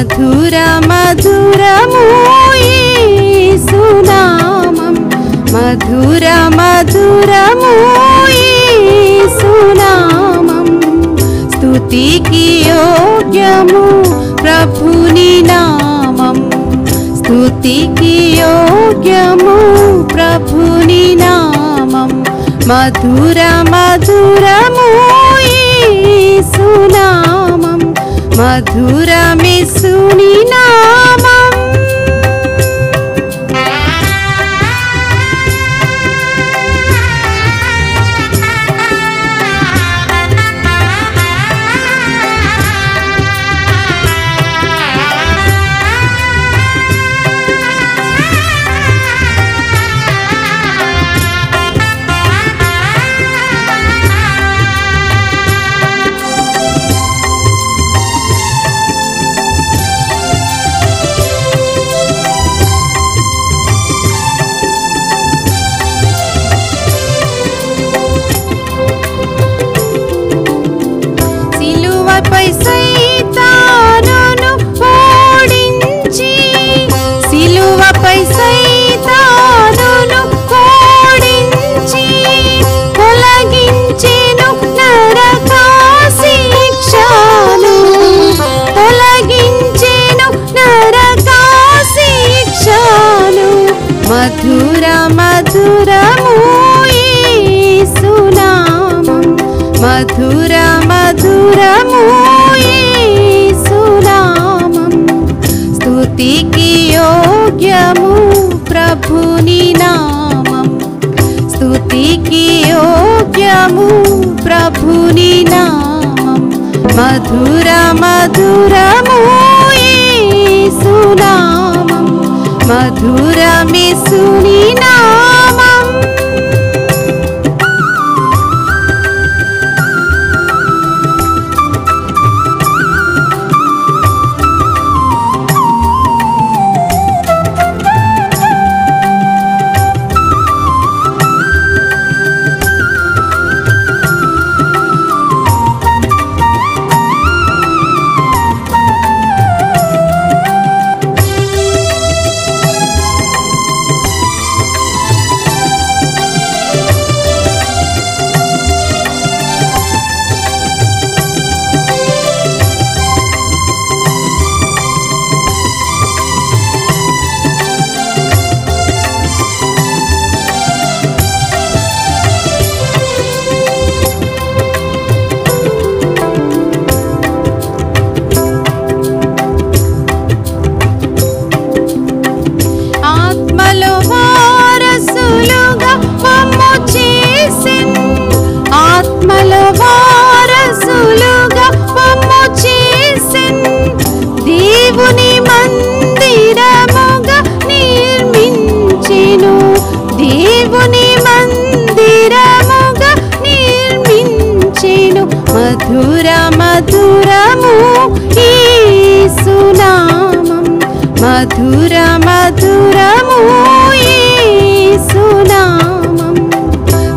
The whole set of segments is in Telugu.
మధుర మధురము యేసునామం, మధుర మధురము యేసునామం. స్తుతికి యోగ్యము ప్రభుని నామం, స్తుతికి యోగ్యము ప్రభుని నామం. మధుర మధురము యేసునామం, మధురమేసుని నామం. మధుర మధురము యేసునామం, మధుర మధురము యేసునామం. స్తుతికి యోగ్యము ప్రభుని నామం, స్తుతికి యోగ్యము ప్రభుని నామం. మధుర మధురము యేసునామం, మధురమేసుని నామం. మధుర మధురము యేసునామం, మధుర మధురము యేసునామం.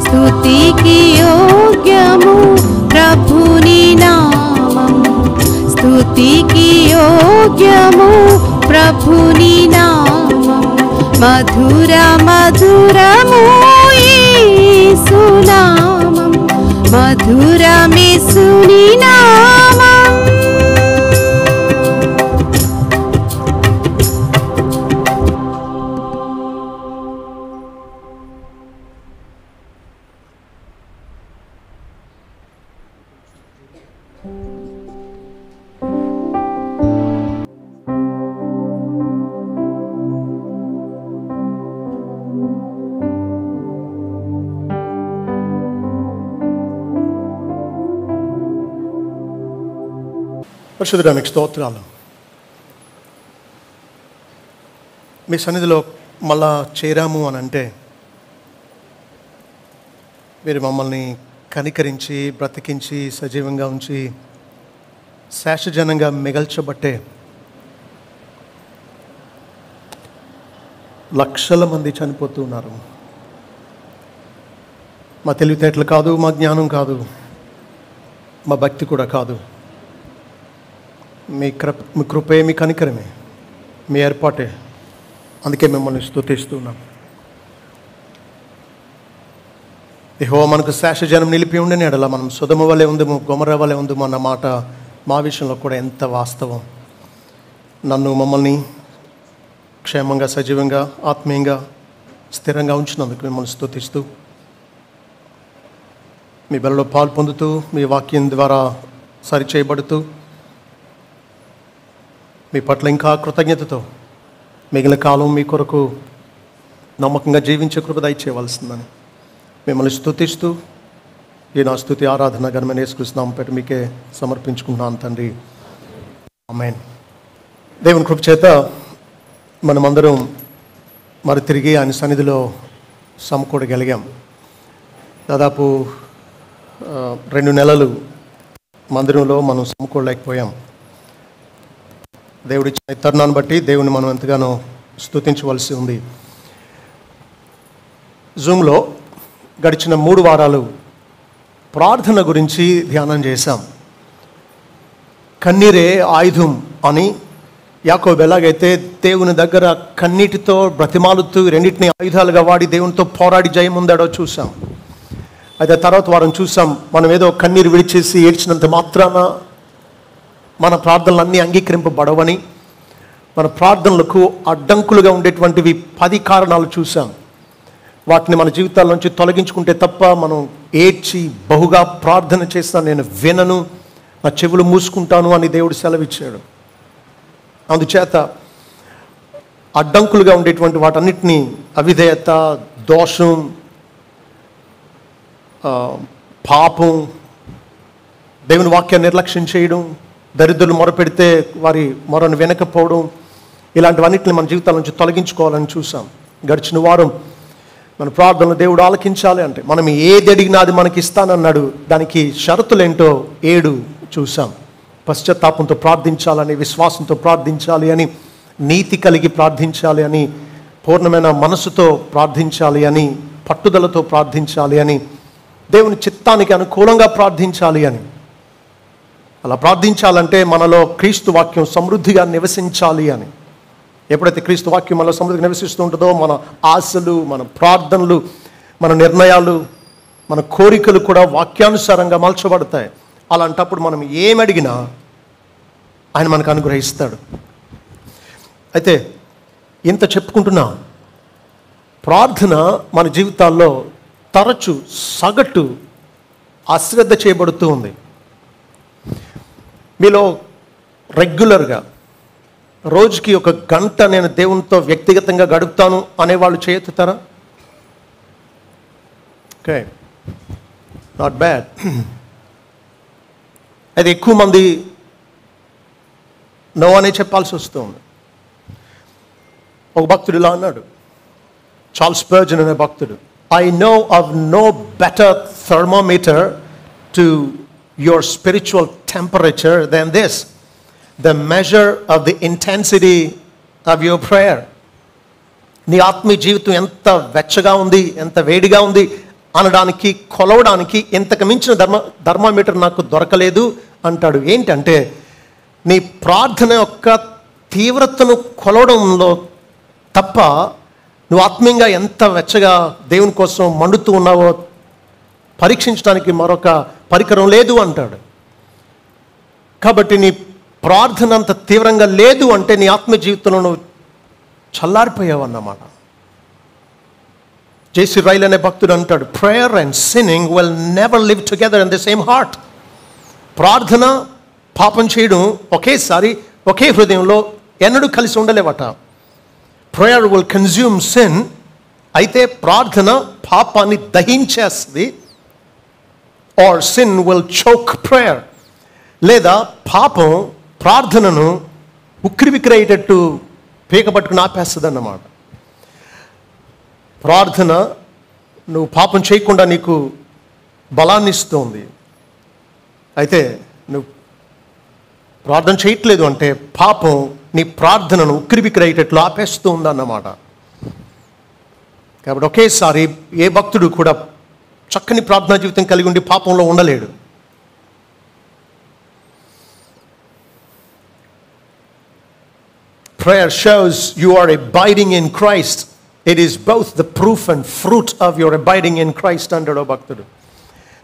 స్తుతికి యోగ్యము ప్రభుని నామం, స్తుతికి యోగ్యము ప్రభుని నామం. మధుర మధురము యేసునామం, మధురమేసుని నామం. పరిశుద్ధుడా మీకు స్తోత్రాలు. మీ సన్నిధిలో మళ్ళా చేరాము అని అంటే మీరు మమ్మల్ని కనికరించి బ్రతికించి సజీవంగా ఉంచి శాశ్వజనంగా మిగల్చబట్టే లక్షల మంది చనిపోతూ ఉన్నారు. మా తెలివితేటలు కాదు, మా జ్ఞానం కాదు, మా భక్తి కూడా కాదు. మీ కృపే, మీ కనికరమే, మీ ఏర్పాటే. అందుకే మిమ్మల్ని స్తుతిస్తున్నాం. యెహోవా మనకు శేషజనం నిలిపి ఉండని ఎడల మనం సొదొమ వలె ఉందేమో, గొమొర్రా వలె ఉందేమో అన్న మాట మా విషయంలో కూడా ఎంత వాస్తవం. నన్ను, మమ్మల్ని క్షేమంగా, సజీవంగా, ఆత్మీయంగా, స్థిరంగా ఉంచినందుకు మిమ్మల్ని స్తుతిస్తూ, మీ బలలో పాలు పొందుతూ, మీ వాక్యం ద్వారా సరిచేయబడుతూ, మీ పట్ల ఇంకా కృతజ్ఞతతో మిగిలిన కాలం మీ కొరకు నమ్మకంగా జీవించే కృప దయచేయవలసిందని మిమ్మల్ని స్తుతిస్తూ, ఈ నా స్తుతి ఆరాధన ఘనమైన యేసుక్రీస్తు నామమున పెట్టి మీకే సమర్పించుకుంటున్నాను తండ్రి. ఆమేన్. దేవుని కృప చేత మనమందరం మరి తిరిగి ఆయన సన్నిధిలో సమకూడగలిగాం. దాదాపు 2 నెలలు మందిరంలో మనం సమకూడలేకపోయాం. దేవుడిచ్చిన తరుణాన్ని బట్టి దేవుని మనం ఎంతగానో స్తుతించవలసి ఉంది. జూమ్లో గడిచిన 3 వారాలు ప్రార్థన గురించి ధ్యానం చేశాం. కన్నీరే ఆయుధం అని యాకోబు ఎలాగైతే దేవుని దగ్గర కన్నీటితో బ్రతిమాలుతూ రెండింటిని ఆయుధాలుగా వాడి దేవునితో పోరాడి జయముందాడో చూసాం. అయితే తర్వాత వారం చూసాం, మనం ఏదో కన్నీరు విడిచేసి ఏడ్చినంత మాత్రాన మన ప్రార్థనలన్నీ అంగీకరింపబడవని, మన ప్రార్థనలకు అడ్డంకులుగా ఉండేటువంటివి 10 కారణాలు చూసాం. వాటిని మన జీవితాల నుంచి తొలగించుకుంటే తప్ప మనం ఏడ్చి బహుగా ప్రార్థన చేసినా నేను వినను, నా చెవులు మూసుకుంటాను అని దేవుడు సెలవిచ్చాడు. అందుచేత అడ్డంకులుగా ఉండేటువంటి వాటన్నిటినీ, అవిధేయత, దోషం, పాపం, దేవుని వాక్యాన్ని నిర్లక్ష్యం చేయడం, దరిద్రులు మొరపెడితే వారి మొరను వినకపోవడం, ఇలాంటివన్నిటిని మన జీవితాల నుంచి తొలగించుకోవాలని చూసాం. గడిచిన వారం మన ప్రార్థనలు దేవుడు ఆలకించాలి అంటే మనం ఏది అడిగినా అది మనకి ఇస్తానన్నాడు. దానికి షరతులేంటో 7 చూసాం. పశ్చాత్తాపంతో ప్రార్థించాలని, విశ్వాసంతో ప్రార్థించాలి అని, నీతి కలిగి ప్రార్థించాలి అని, పూర్ణమైన మనసుతో ప్రార్థించాలి అని, పట్టుదలతో ప్రార్థించాలి అని, దేవుని చిత్తానికి అనుకూలంగా ప్రార్థించాలి అని. అలా ప్రార్థించాలంటే మనలో క్రీస్తు వాక్యం సమృద్ధిగా నివసించాలి అని. ఎప్పుడైతే క్రీస్తు వాక్యం మనలో సమృద్ధిగా నివసిస్తూ ఉంటుందో మన ఆశలు, మన ప్రార్థనలు, మన నిర్ణయాలు, మన కోరికలు కూడా వాక్యానుసారంగా మలచబడతాయి. అలాంటప్పుడు మనం ఏమడిగినా ఆయన మనకు అనుగ్రహిస్తాడు. అయితే ఇంత చెప్పుకుంటున్నా, ప్రార్థన మన జీవితాల్లో తరచు సగటు అశ్రద్ధ చేయబడుతూ ఉంది. మీలో రెగ్యులర్గా రోజుకి 1 గంట నేను దేవునితో వ్యక్తిగతంగా గడుపుతాను అనేవాళ్ళు చేయెత్తుతారా? Okay, not bad. అది ఎక్కువ మంది నో అనే చెప్పాల్సి వస్తుంది. ఒక భక్తుడు ఇలా అన్నాడు, చార్ల్స్ స్పర్జన్ అనే భక్తుడు, I know of no better thermometer to your spiritual temperature than this, the measure of the intensity of your prayer. నీ ఆత్మీయ జీవితం ఎంత వెచ్చగా ఉంది, ఎంత వేడిగా ఉంది అనడానికి, కొలవడానికి ఇంతకు మించిన థర్మామీటర్ నాకు దొరకలేదు అంటాడు. ఏంటంటే నీ ప్రార్థన యొక్క తీవ్రతను కొలవడంలో తప్ప నువ్వు ఆత్మీయంగా ఎంత వెచ్చగా దేవుని కోసం మండుతూ ఉన్నావో పరీక్షించడానికి మరొక పరికరం లేదు అంటాడు. కాబట్టి నీ ప్రార్థన అంత తీవ్రంగా లేదు అంటే నీ ఆత్మీయ జీవితంలో నువ్వు చల్లారిపోయావు అన్నమాట. జేసీ రైల్ అనే భక్తుడు అంటాడు, prayer and sinning will never live together in the same heart. ప్రార్థన, పాపం చేయడం ఒకేసారి ఒకే హృదయంలో ఎన్నడూ కలిసి ఉండలేవట. ప్రేయర్ విల్ కన్జ్యూమ్ సిన్, అయితే ప్రార్థన పాపాన్ని దహించేస్తుంది. Or sin will choke prayer, లేదా పాపం ప్రార్థనను ఉక్కిరిబిక్కిరయ్యేటట్టు పీకపట్టుకుని ఆపేస్తుంది అన్నమాట. ప్రార్థన నువ్వు పాపం చేయకుండా నీకు బలాన్ని ఇస్తుంది. అయితే నువ్వు ప్రార్థన చేయట్లేదు అంటే పాపం నీ ప్రార్థనను ఉక్కిరిబిక్కిరయ్యేటట్లు ఆపేస్తూ ఉందన్నమాట. కాబట్టి ఒకేసారి ఏ భక్తుడు కూడా చక్కని ప్రార్థనా జీవితం కలిగి ఉండి పాపంలో ఉండలేడు. prayer shows you are abiding in Christ. It is both the proof and fruit of your abiding in Christ అంటాడు భక్తుడు.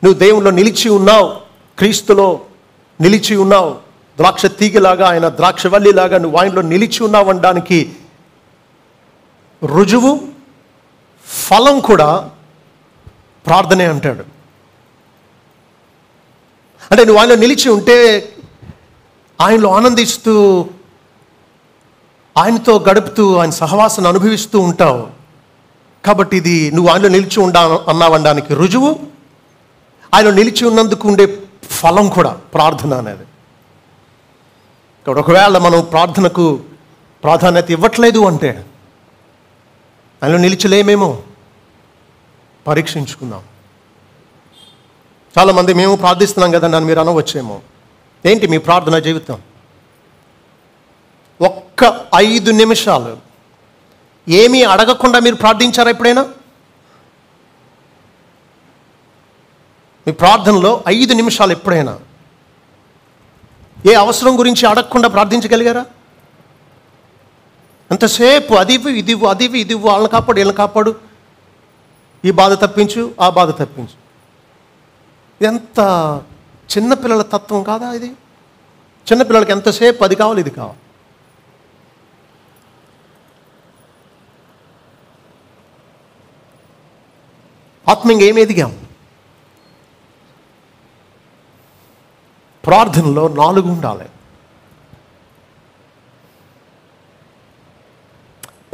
నువ్వు దేవునిలో నిలిచి ఉన్నావు, క్రీస్తులో నిలిచి ఉన్నావు, ద్రాక్ష తీగలాగా ఆయన ద్రాక్షవల్లిలాగా నువ్వు ఆయనలో నిలిచి ఉన్నావు అనడానికి రుజువు, ఫలం కూడా ప్రార్థనే అంటాడు. అంటే నువ్వు ఆయనలో నిలిచి ఉంటే, ఆయనలో ఆనందిస్తూ, ఆయనతో గడుపుతూ, ఆయన సహవాసాన్ని అనుభవిస్తూ ఉంటావు. కాబట్టి ఇది నువ్వు ఆయనలో నిలిచి అన్నావనడానికి రుజువు, ఆయనలో నిలిచి ఉన్నందుకు ఉండే ఫలం కూడా ప్రార్థన అనేది. కాబట్టి ఒకవేళ మనం ప్రార్థనకు ప్రాధాన్యత ఇవ్వట్లేదు అంటే ఆయనలో నిలిచలేమేమో పరీక్షించుకుందాం. చాలామంది మేము ప్రార్థిస్తున్నాం కదా నన్ను మీరు అనవచ్చేమో, ఏంటి మీ ప్రార్థన జీవితం? ఒక్క 5 నిమిషాలు ఏమీ అడగకుండా మీరు ప్రార్థించారా ఎప్పుడైనా? మీ ప్రార్థనలో 5 నిమిషాలు ఎప్పుడైనా ఏ అవసరం గురించి అడగకుండా ప్రార్థించగలిగారా? ఎంతసేపు అదివ్వు ఇదివ్వు, అదివ్వు ఇదివ్వు, వాళ్ళని కాపాడు వీళ్ళని కాపాడు, ఈ బాధ తప్పించు ఆ బాధ తప్పించు. ఎంత చిన్నపిల్లల తత్వం కాదా ఇది? చిన్నపిల్లలకి ఎంతసేపు అది కావాలి ఇది కావాలి. ఆత్మీయంగా ఏమి ఎదిగాం? ప్రార్థనలో 4 ఉండాలి.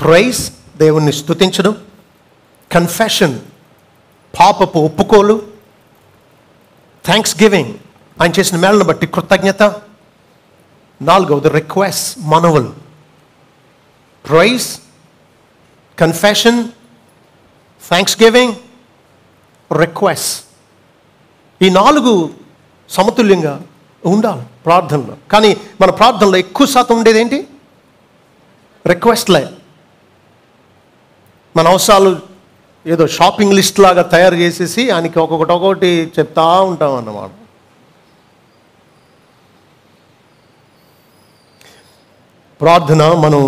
ప్రైజ్, దేవుణ్ణి స్తుతించడం. కన్ఫెషన్, పాపపు ఒప్పుకోలు. థ్యాంక్స్ గివింగ్, ఆయన చేసిన మేళను బట్టి కృతజ్ఞత. 4వది రిక్వెస్ట్, మనవులు. Praise, confession, thanksgiving, request. ఈ 4 సమతుల్యంగా ఉండాలి ప్రార్థనలో. కానీ మన ప్రార్థనలో ఎక్కువ శాతం ఉండేది ఏంటి? రిక్వెస్ట్లే. మన అవసరాలు ఏదో షాపింగ్ లిస్ట్ లాగా తయారు చేసేసి ఆయనకి ఒక్కొక్కటి చెప్తా ఉంటాం అన్నమాట. ప్రార్థన మనం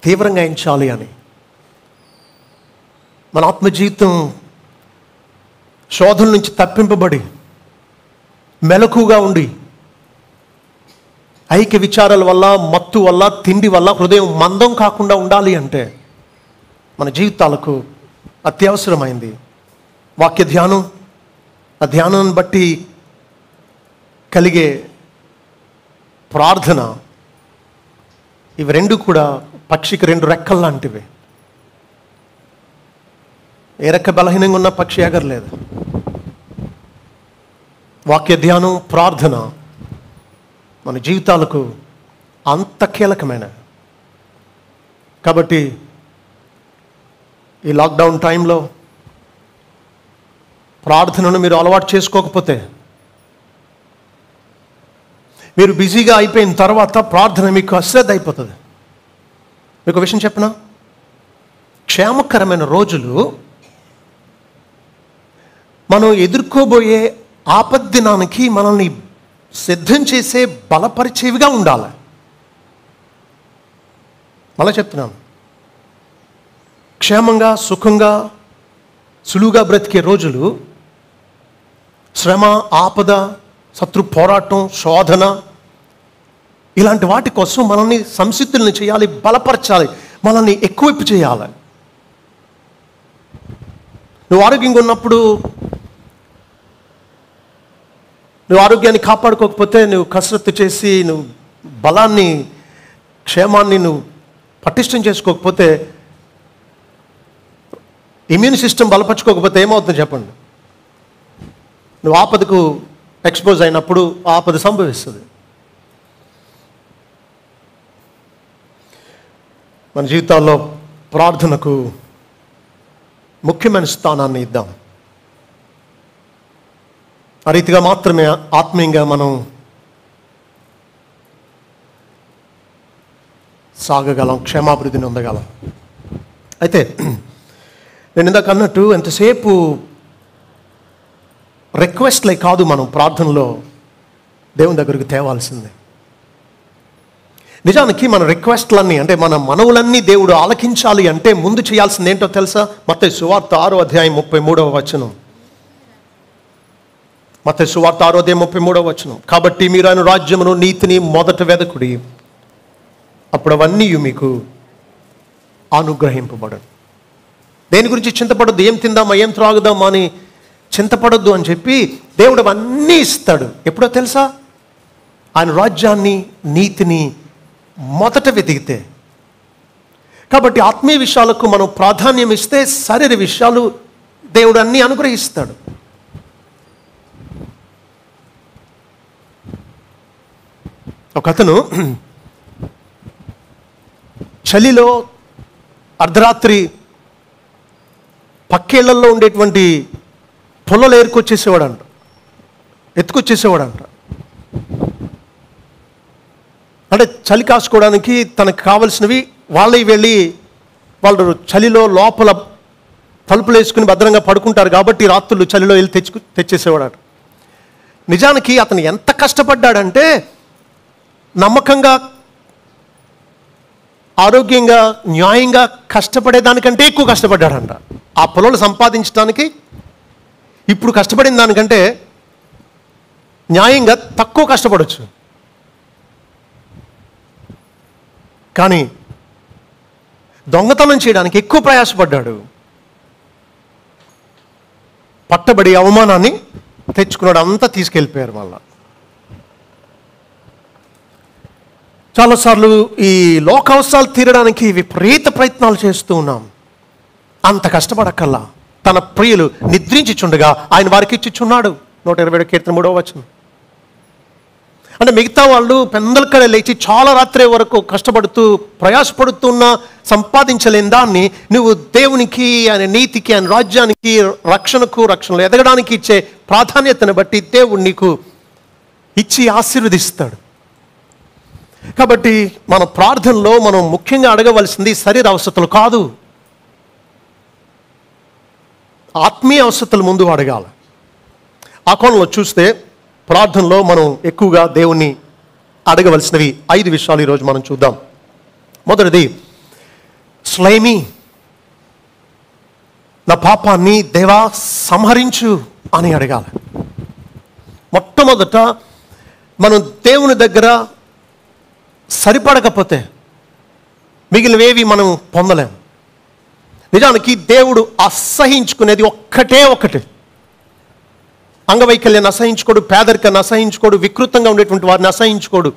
తీవ్రంగా ఎంచాలి అని, మన ఆత్మ జీవితం శోధన నుంచి తప్పింపబడి మెలకుగా ఉండి, ఐక్య విచారాల వల్ల, మత్తు వల్ల, తిండి వల్ల హృదయం మందం కాకుండా ఉండాలి అంటే మన జీవితాలకు అత్యవసరమైంది వాక్య ధ్యానం. ఆ ధ్యానాన్ని బట్టి కలిగే ప్రార్థన. ఇవి 2 కూడా పక్షికి 2 రెక్కలు లాంటివి. ఏ రెక్క బలహీనంగా ఉన్న పక్షి ఎగరలేదు. వాక్య ధ్యానం, ప్రార్థన మన జీవితాలకు అంత కీలకమైన. కాబట్టి ఈ లాక్డౌన్ టైంలో ప్రార్థనను మీరు అలవాటు చేసుకోకపోతే, మీరు బిజీగా అయిపోయిన తర్వాత ప్రార్థన మీకు అశ్రద్ధ అయిపోతుంది. మీకు ఒక విషయం చెప్పనా? క్షేమకరమైన రోజులు మనం ఎదుర్కోబోయే ఆపద్దినానికి మనల్ని సిద్ధం చేసే బలపరిచేవిగా ఉండాలి. మళ్ళీ చెప్తున్నాను, క్షేమంగా, సుఖంగా, సులువుగా బ్రతికే రోజులు శ్రమ, ఆపద, శత్రు పోరాటం, శోధన, ఇలాంటి వాటి కోసం మనల్ని సంసిద్ధుల్ని చేయాలి, బలపరచాలి, మనల్ని ఎక్కువైపు చేయాలి. నువ్వు ఆరోగ్యంగా ఉన్నప్పుడు, నువ్వు ఆరోగ్యాన్ని కాపాడుకోకపోతే, నువ్వు కసరత్తు చేసి నువ్వు బలాన్ని, క్షేమాన్ని నువ్వు పటిష్టం చేసుకోకపోతే, ఇమ్యూన్ సిస్టమ్ బలపరచుకోకపోతే ఏమవుతుందో చెప్పండి. నువ్వు ఆపదకు ఎక్స్పోజ్ అయినప్పుడు ఆపద సంభవిస్తుంది. మన జీవితాల్లో ప్రార్థనకు ముఖ్యమైన స్థానాన్ని ఇద్దాం. ఆ రీతిగా మాత్రమే ఆత్మీయంగా మనం సాగగలం, క్షేమాభివృద్ధిని పొందగలం. అయితే నేను ఇందాక అన్నట్టు ఎంతసేపు రిక్వెస్ట్లే కాదు మనం ప్రార్థనలో దేవుని దగ్గరికి తేవాల్సిందే. నిజానికి మన రిక్వెస్ట్లన్నీ అంటే మన మనవులన్నీ దేవుడు ఆలకించాలి అంటే ముందు చేయాల్సింది ఏంటో తెలుసా? మత్తయి సువార్త 6వ అధ్యాయం 33వ వచనం. మత్తయి సువార్త 6వ అధ్యాయం 33వ వచనం. కాబట్టి మీరు ఆయన రాజ్యమును నీతిని మొదట వెదకుడి, అప్పుడు అవన్నీ మీకు అనుగ్రహింపబడదు. దేని గురించి చింతపడొద్దు, ఏం తిందామా ఏం త్రాగుదామా అని చింతపడొద్దు అని చెప్పి దేవుడు అవన్నీ ఇస్తాడు. ఎప్పుడో తెలుసా? ఆయన రాజ్యాన్ని నీతిని మొదట వెతికితే. కాబట్టి ఆత్మీయ విషయాలకు మనం ప్రాధాన్యం ఇస్తే శరీర విషయాలు దేవుడు అన్నీ అనుగ్రహిస్తాడు. ఒక అతను చలిలో అర్ధరాత్రి పక్కేళ్లలో ఉండేటువంటి పొలాలు ఎత్తుకొచ్చేసేవాడంట. అంటే చలి కాసుకోవడానికి తనకు కావలసినవి వాళ్ళవి వెళ్ళి వాళ్ళు చలిలో లోపల తలుపులు వేసుకుని భద్రంగా పడుకుంటారు కాబట్టి రాత్రులు చలిలో వెళ్ళి తెచ్చేసేవాడట. నిజానికి అతను ఎంత కష్టపడ్డాడంటే నమ్మకంగా ఆరోగ్యంగా న్యాయంగా కష్టపడేదానికంటే ఎక్కువ కష్టపడ్డాడంట. ఆ పొలాలు సంపాదించడానికి ఇప్పుడు కష్టపడిన దానికంటే న్యాయంగా తక్కువ కష్టపడవచ్చు. కానీ దొంగతనం చేయడానికి ఎక్కువ ప్రయాసపడ్డాడు. పట్టబడి అవమానాన్ని తెచ్చుకున్నాడు. అంతా తీసుకెళ్ళిపోయారు. మళ్ళా చాలాసార్లు ఈ లోకావసరాలు తీరడానికి విపరీత ప్రయత్నాలు చేస్తూ ఉన్నాం. అంత కష్టపడక్కల్లా తన ప్రియులు నిద్రించుచుండగా ఆయన వారికి ఇచ్చిచున్నాడు. 127 కీర్తన 3వ వచనం. అంటే మిగతా వాళ్ళు పెందలకడ లేచి చాలా రాత్రి వరకు కష్టపడుతూ ప్రయాసపడుతున్నా సంపాదించలేని దాన్ని నువ్వు దేవునికి, ఆయన నీతికి, ఆయన రాజ్యానికి, రక్షణలో ఎదగడానికి ఇచ్చే ప్రాధాన్యతను బట్టి దేవుడు నీకు ఇచ్చి ఆశీర్వదిస్తాడు. కాబట్టి మన ప్రార్థనలో మనం ముఖ్యంగా అడగవలసింది శరీర అవసరతలు కాదు, ఆత్మీయ అవసరతలు ముందు అడగాలి. ఆ కోణంలో చూస్తే ప్రార్థనలో మనం ఎక్కువగా దేవుణ్ణి అడగవలసినవి 5 విషయాలు ఈరోజు మనం చూద్దాం. మొదటిది, స్లైమీ, నా పాపాన్ని దేవా సంహరించు అని అడగాలి. మొట్టమొదట మనం దేవుని దగ్గర సరిపడకపోతే మిగిలినవేవి మనం పొందలేం. నిజానికి దేవుడు అసహించుకునేది ఒక్కటే. అంగవైకల్యాన్ని అసహించుకోడు, పేదరికాన్ని అసహించుకోడు, వికృతంగా ఉండేటువంటి వారిని అసహించుకోడు,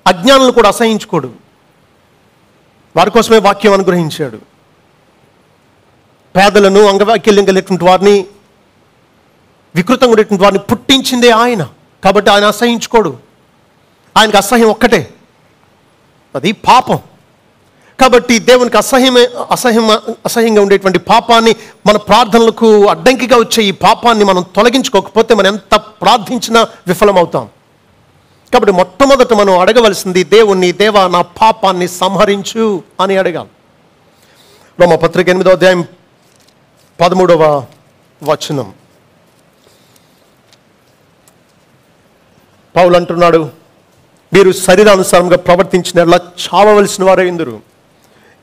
అజ్ఞానులను కూడా అసహించుకోడు. వారి కోసమే వాక్యం అనుగ్రహించాడు. పేదలను, అంగవైకల్యం కలిగినటువంటి వారిని, వికృతంగా ఉండేటువంటి వారిని పుట్టించిందే ఆయన. కాబట్టి ఆయన అసహించుకోడు. ఆయనకు అసహ్యం ఒక్కటే, అది పాపం. కాబట్టి దేవునికి అసహ్యంగా ఉండేటువంటి పాపాన్ని, మన ప్రార్థనలకు అడ్డంకిగా వచ్చే ఈ పాపాన్ని మనం తొలగించుకోకపోతే మనం ఎంత ప్రార్థించినా విఫలమవుతాం. కాబట్టి మొట్టమొదట మనం అడగవలసింది దేవుణ్ణి, దేవా నా పాపాన్ని సంహరించు అని అడగాలి. రోమాపత్రిక 8వ అధ్యాయం 13వ వచనం. పౌలు అంటున్నాడు, మీరు శరీరానుసారంగా ప్రవర్తించినట్లా చావవలసిన వారే ఇందురు,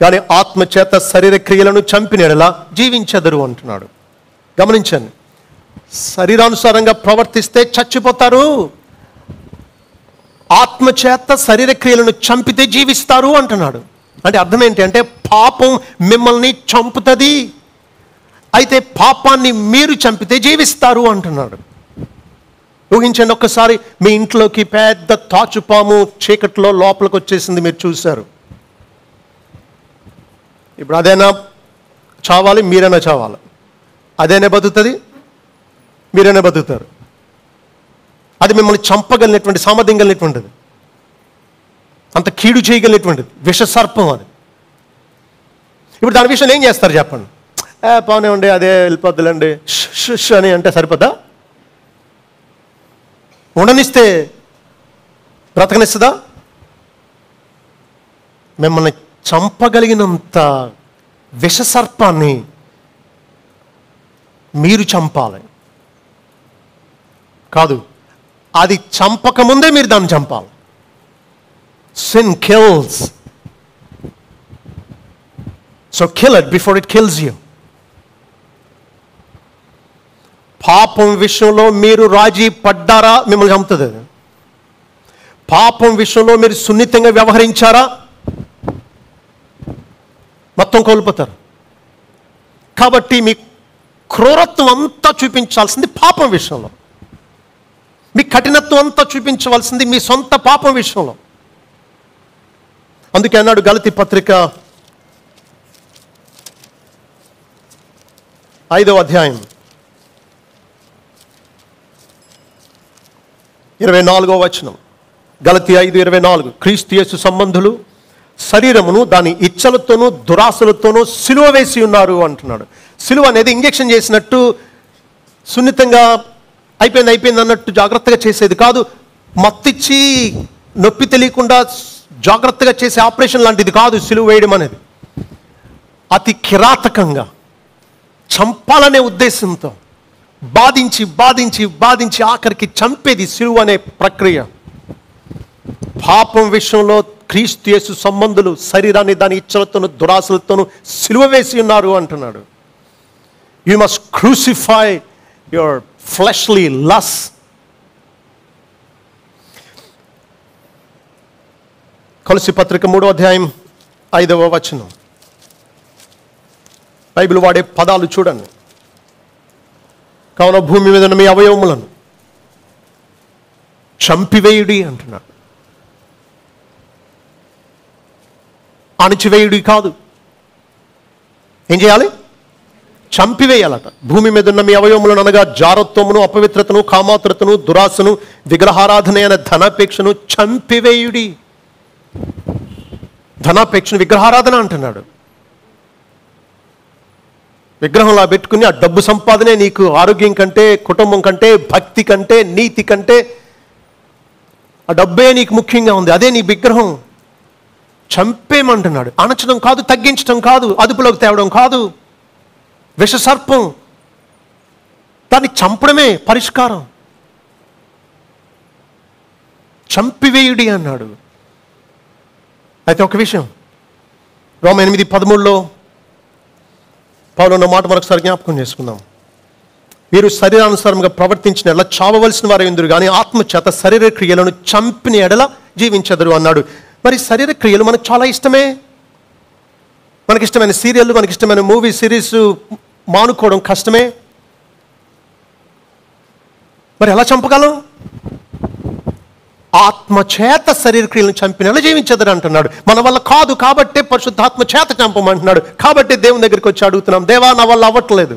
కానీ ఆత్మచేత శరీర క్రియలను చంపినలా జీవించెదరు అంటున్నాడు. గమనించండి, శరీరానుసారంగా ప్రవర్తిస్తే చచ్చిపోతారు, ఆత్మచేత శరీర క్రియలను చంపితే జీవిస్తారు అంటున్నాడు. అంటే అర్థం ఏంటి అంటే పాపం మిమ్మల్ని చంపుతుంది, అయితే పాపాన్ని మీరు చంపితే జీవిస్తారు అంటున్నాడు. ఊహించండి, ఒక్కసారి మీ ఇంట్లోకి పెద్ద తాచుపాము చీకట్లో లోపలికి వచ్చేసింది, మీరు చూశారు. ఇప్పుడు అదైనా చావాలి, మీరైనా చావాలి. అదైనా బతుకుతుంది, మీరైనా బతుకుతారు. అది మిమ్మల్ని చంపగలిగినటువంటి సామర్థ్యం కలిగినటువంటిది, అంత కీడు చేయగలిగినటువంటిది విషసర్పం అది. ఇప్పుడు దాని విషయంలో ఏం చేస్తారు చెప్పండి? పావునే ఉండే అదే వెళ్ళిపోద్దులండి షుష్ అని అంటే సరిపోద్దా? ఉండనిస్తే బ్రతకనిస్తుందా? మిమ్మల్ని చంపగలిగినంత విషసర్పాన్ని మీరు చంపాలి. కాదు, అది చంపకముందే మీరు దాన్ని చంపాలి. Sin kills. So kill it before it kills you. పాపం విషయంలో మీరు రాజీ పడ్డారా, మిమ్మల్ని చంపుతుంది. పాపం విషయంలో మీరు సున్నితంగా వ్యవహరించారా, మొత్తం కోల్పోతారు. కాబట్టి మీ క్రూరత్వం అంతా చూపించాల్సింది పాపం విషయంలో, మీ కఠినత్వం అంతా చూపించవలసింది మీ సొంత పాపం విషయంలో. అందుకే అన్నాడు గలతీ పత్రిక 5వ అధ్యాయం 24వ వచనం. గలతీ 5:24, క్రీస్తు యేసు సంబంధులు శరీరమును దాని ఇచ్చలతోనూ దురాశలతోనూ సిలువ వేసి ఉన్నారు అంటున్నాడు. సిలువ అనేది ఇంజెక్షన్ చేసినట్టు సున్నితంగా అయిపోయింది అన్నట్టు జాగ్రత్తగా చేసేది కాదు. మత్తిచ్చి నొప్పి తెలియకుండా జాగ్రత్తగా చేసే ఆపరేషన్ లాంటిది కాదు సిలువ వేయడం అనేది. అతి కిరాతకంగా చంపాలనే ఉద్దేశంతో బాధించి బాధించి బాధించి ఆఖరికి చంపేది సిలువ అనే ప్రక్రియ. పాపం విషయంలో క్రీస్తు యేసు సంబంధులు శరీరాన్ని దాని ఇచ్చలతోనూ దురాశలతోనూ సిలువ వేసి ఉన్నారు అంటున్నాడు. You must crucify your fleshly lust. కొలస్సీ పత్రిక 3వ అధ్యాయం 5వ వచనం. బైబిల్ వాడే పదాలు చూడండి. కావున భూమి మీద ఉన్న మీ అవయవములను చంపివేయుడి అంటున్నాడు. అణిచివేయుడి కాదు, ఏం చేయాలి? చంపివేయాలట. భూమి మీద ఉన్న మీ అవయవములను అనగా జారత్వమును, అపవిత్రతను, కామాతురతను, దురాశను, విగ్రహారాధన అయిన ధనాపేక్షను చంపివేయుడి. ధనాపేక్షను విగ్రహారాధన అంటున్నాడు. విగ్రహంలా పెట్టుకుని ఆ డబ్బు సంపాదనే నీకు ఆరోగ్యం కంటే, కుటుంబం కంటే, భక్తి కంటే, నీతి కంటే ఆ డబ్బే నీకు ముఖ్యంగా ఉంది. అదే నీ విగ్రహం. చంపేమంటున్నాడు. అణచడం కాదు, తగ్గించడం కాదు, అదుపులోకి తేవడం కాదు. విషసర్పం, దాన్ని చంపడమే పరిష్కారం. చంపివేయుడి అన్నాడు. అయితే ఒక విషయం, రోమా 8:13లో పౌలు ఉన్న మాట మరొకసారి జ్ఞాపకం చేసుకుందాం. మీరు శరీరానుసారంగా ప్రవర్తించిన ఎడల చావవలసిన వారు ఎందురు కానీ ఆత్మచేత శరీర క్రియలను చంపిన ఎడల జీవించెదరు అన్నాడు. మరి శరీర క్రియలు మనకు చాలా ఇష్టమే. మనకిష్టమైన సీరియళ్ళు, మనకిష్టమైన మూవీ సిరీస్ మానుకోవడం కష్టమే. మరి ఎలా చంపగలం? ఆత్మచేత శరీర క్రియలను చంపిన జీవించదని అంటున్నాడు. మన వల్ల కాదు కాబట్టే పరిశుద్ధాత్మ చేత చంపమంటున్నాడు. కాబట్టి దేవుని దగ్గరికి వచ్చి అడుగుతున్నాం, దేవా నా వల్ల అవ్వట్లేదు,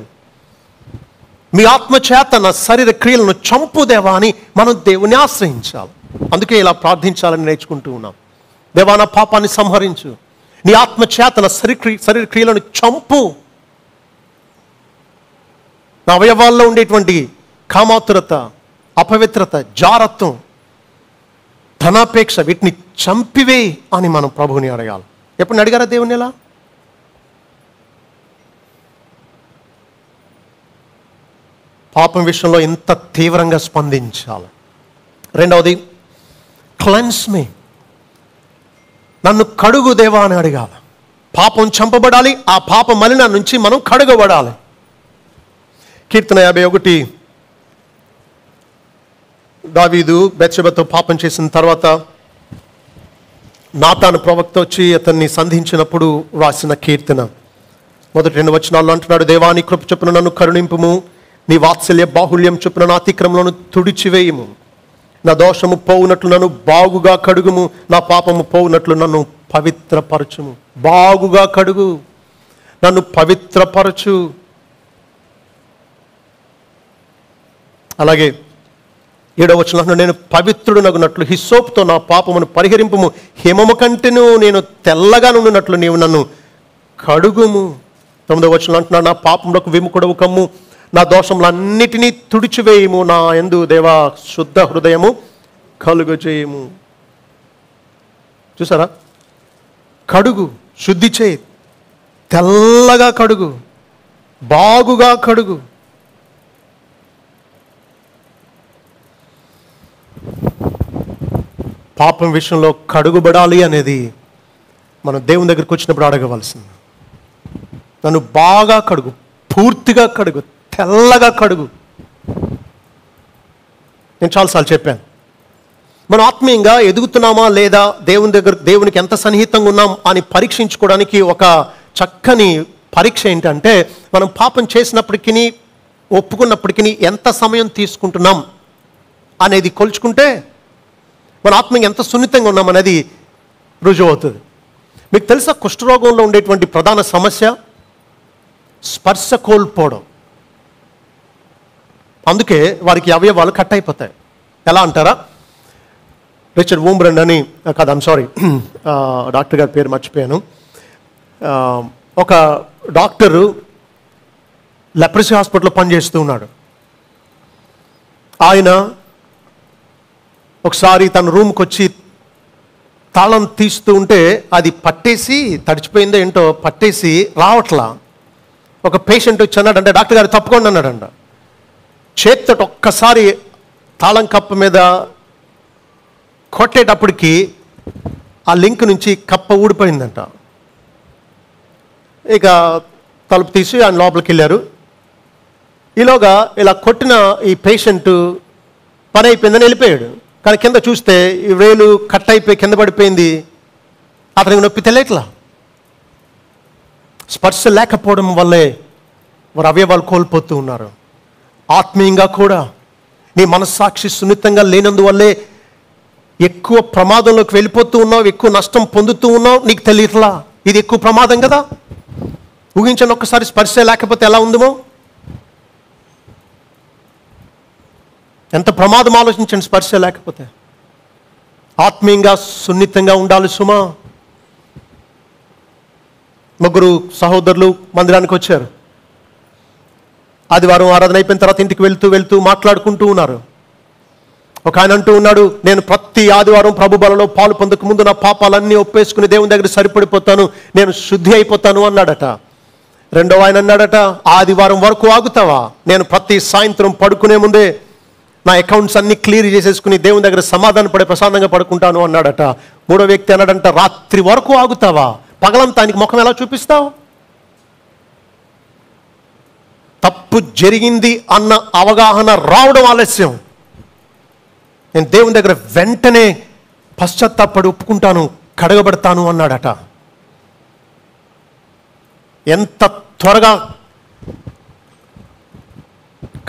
మీ ఆత్మచేత నా శరీర క్రియలను చంపు దేవా అని మనం దేవుని ఆశ్రయించాలి. అందుకే ఇలా ప్రార్థించాలని నేర్చుకుంటూ ఉన్నాం. దేవా నా పాపాన్ని సంహరించు, నీ ఆత్మచేత నా శరీర క్రియలను చంపు. నా అవయవాల్లో ఉండేటువంటి కామాతురత, అపవిత్రత, జారత్వం, ధనాపేక్ష, వీటిని చంపివే అని మనం ప్రభువుని అడగాలి. ఎప్పుడు అడిగారా దేవుని? ఎలా? పాపం విషయంలో ఇంత తీవ్రంగా స్పందించాలి. రెండవది, క్లెన్స్ మీ, నన్ను కడుగు దేవా అని అడగాలి. పాపం చంపబడాలి, ఆ పాప మలిన నుంచి మనం కడుగబడాలి. కీర్తన 51, దావీదు బెత్షెబతో పాపం చేసిన తర్వాత నాతాను ప్రవక్త వచ్చి అతన్ని సంధించినప్పుడు రాసిన కీర్తన మొదటి 2 వచనాల్లో అంటున్నాడు, దేవా నీ కృప చొప్పున నన్ను కరుణింపుము, నీ వాత్సల్య బాహుళ్యం చొప్పున నా అతిక్రమలను తుడిచివేయము, నా దోషము పోవునట్లు నన్ను బాగుగా కడుగుము, నా పాపము పోవునట్లు నన్ను పవిత్రపరచుము. బాగుగా కడుగు, నన్ను పవిత్రపరచు. అలాగే 7వ వచనంలో నేను పవిత్రుడు నగునట్లు హిస్సోపుతో నా పాపమును పరిహరింపుము, హిమము కంటేను నేను తెల్లగా నుండినట్లు నీవు నన్ను కడుగుము. 9వ వచనంలో అంటున్నాడు, నా పాపములకు విముఖుడవు కమ్ము, నా దోషములన్నిటినీ తుడిచివేయము, నా యందు దేవా శుద్ధ హృదయము కలుగు చేయము. చూసారా? కడుగు, శుద్ధి చేయి, తెల్లగా కడుగు, బాగుగా కడుగు. పాపం విషయంలో కడుగుబడాలి అనేది మనం దేవుని దగ్గరికి వచ్చినప్పుడు అడగవలసింది. నన్ను బాగా కడుగు, పూర్తిగా కడుగు, తెల్లగా కడుగు. నేను చాలాసార్లు చెప్పాను, మనం ఆత్మీయంగా ఎదుగుతున్నామా లేదా, దేవునికి ఎంత సన్నిహితంగా ఉన్నాం అని పరీక్షించుకోవడానికి ఒక చక్కని పరీక్ష ఏంటంటే, మనం పాపం చేసినప్పటికీ ఒప్పుకున్నప్పటికీ ఎంత సమయం తీసుకుంటున్నాం అనేది కొలుచుకుంటే మన ఆత్మీయంగా ఎంత సున్నితంగా ఉన్నాం అనేది రుజువు అవుతుంది. మీకు తెలుసా, కుష్ఠరోగంలో ఉండేటువంటి ప్రధాన సమస్య స్పర్శ కోల్పోవడం. అందుకే వారికి అవయవాలు కట్ అయిపోతాయి. ఎలా అంటారా, రిచర్డ్ వూంబ్రండ్ అని కాదు, ఐమ్ సారీ, డాక్టర్ గారి పేరు మర్చిపోయాను. ఒక డాక్టరు లెప్రసీ హాస్పిటల్లో పనిచేస్తూ ఉన్నాడు. ఆయన ఒకసారి తన రూమ్కి వచ్చి తాళం తీస్తూ ఉంటే అది పట్టేసి, తడిచిపోయిందో ఏంటో పట్టేసి రావట్లా. ఒక పేషెంట్ వచ్చి అన్నాడంటే, డాక్టర్ గారు తప్పుకోండి అన్నాడంట. చేతితో ఒక్కసారి తాళం కప్ప మీద కొట్టేటప్పటికి ఆ లింక్ నుంచి కప్ప ఊడిపోయిందంట. ఇక తలుపు తీసి ఆయన లోపలికి వెళ్ళారు. ఈలోగా ఇలా కొట్టిన ఈ పేషెంట్ పని అయిపోయిందని వెళ్ళిపోయాడు. కానీ కింద చూస్తే ఈ వేలు కట్ అయిపోయి కింద పడిపోయింది. అతనికి నొప్పి తెలియట్లా. స్పర్శ లేకపోవడం వల్లే వారు అవయవాలు కోల్పోతూ ఉన్నారు. ఆత్మీయంగా కూడా నీ మనస్సాక్షి సున్నితంగా లేనందువల్లే ఎక్కువ ప్రమాదంలోకి వెళ్ళిపోతూ ఉన్నావు, ఎక్కువ నష్టం పొందుతూ ఉన్నావు, నీకు తెలియట్లా. ఇది ఎక్కువ ప్రమాదం కదా. ఊహించండి, ఒక్కసారి స్పర్శ లేకపోతే ఎలా ఉందేమో. ఎంత ప్రమాదం ఆలోచించండి స్పర్శ లేకపోతే. ఆత్మీయంగా సున్నితంగా ఉండాలి సుమా. ముగ్గురు సహోదరులు మందిరానికి వచ్చారు. ఆదివారం ఆరాధన అయిపోయిన తర్వాత ఇంటికి వెళ్తూ మాట్లాడుకుంటూ ఉన్నారు. ఒక ఆయన అంటూ ఉన్నాడు, నేను ప్రతి ఆదివారం ప్రభు బలలో పాలు పొందక ముందు నా పాపాలన్నీ ఒప్పేసుకుని దేవుని దగ్గర సరిపడిపోతాను, నేను శుద్ధి అయిపోతాను అన్నాడట. రెండో ఆయన అన్నాడట, ఆదివారం వరకు ఆగుతావా, నేను ప్రతి సాయంత్రం పడుకునే ముందే నా అకౌంట్స్ అన్ని క్లియర్ చేసేసుకుని దేవుని దగ్గర సమాధాన పడే ప్రశాంతంగా పడుకుంటాను అన్నాడట. మూడో వ్యక్తి అన్నాడంట, రాత్రి వరకు ఆగుతావా, పగలంతా ఆయనకి ముఖం ఎలా చూపిస్తావు? తప్పు జరిగింది అన్న అవగాహన రావడం ఆలస్యం. నేను దేవుని దగ్గర వెంటనే పశ్చాత్తాపడి ఒప్పుకుంటాను, కడగబడతాను అన్నాడట. ఎంత త్వరగా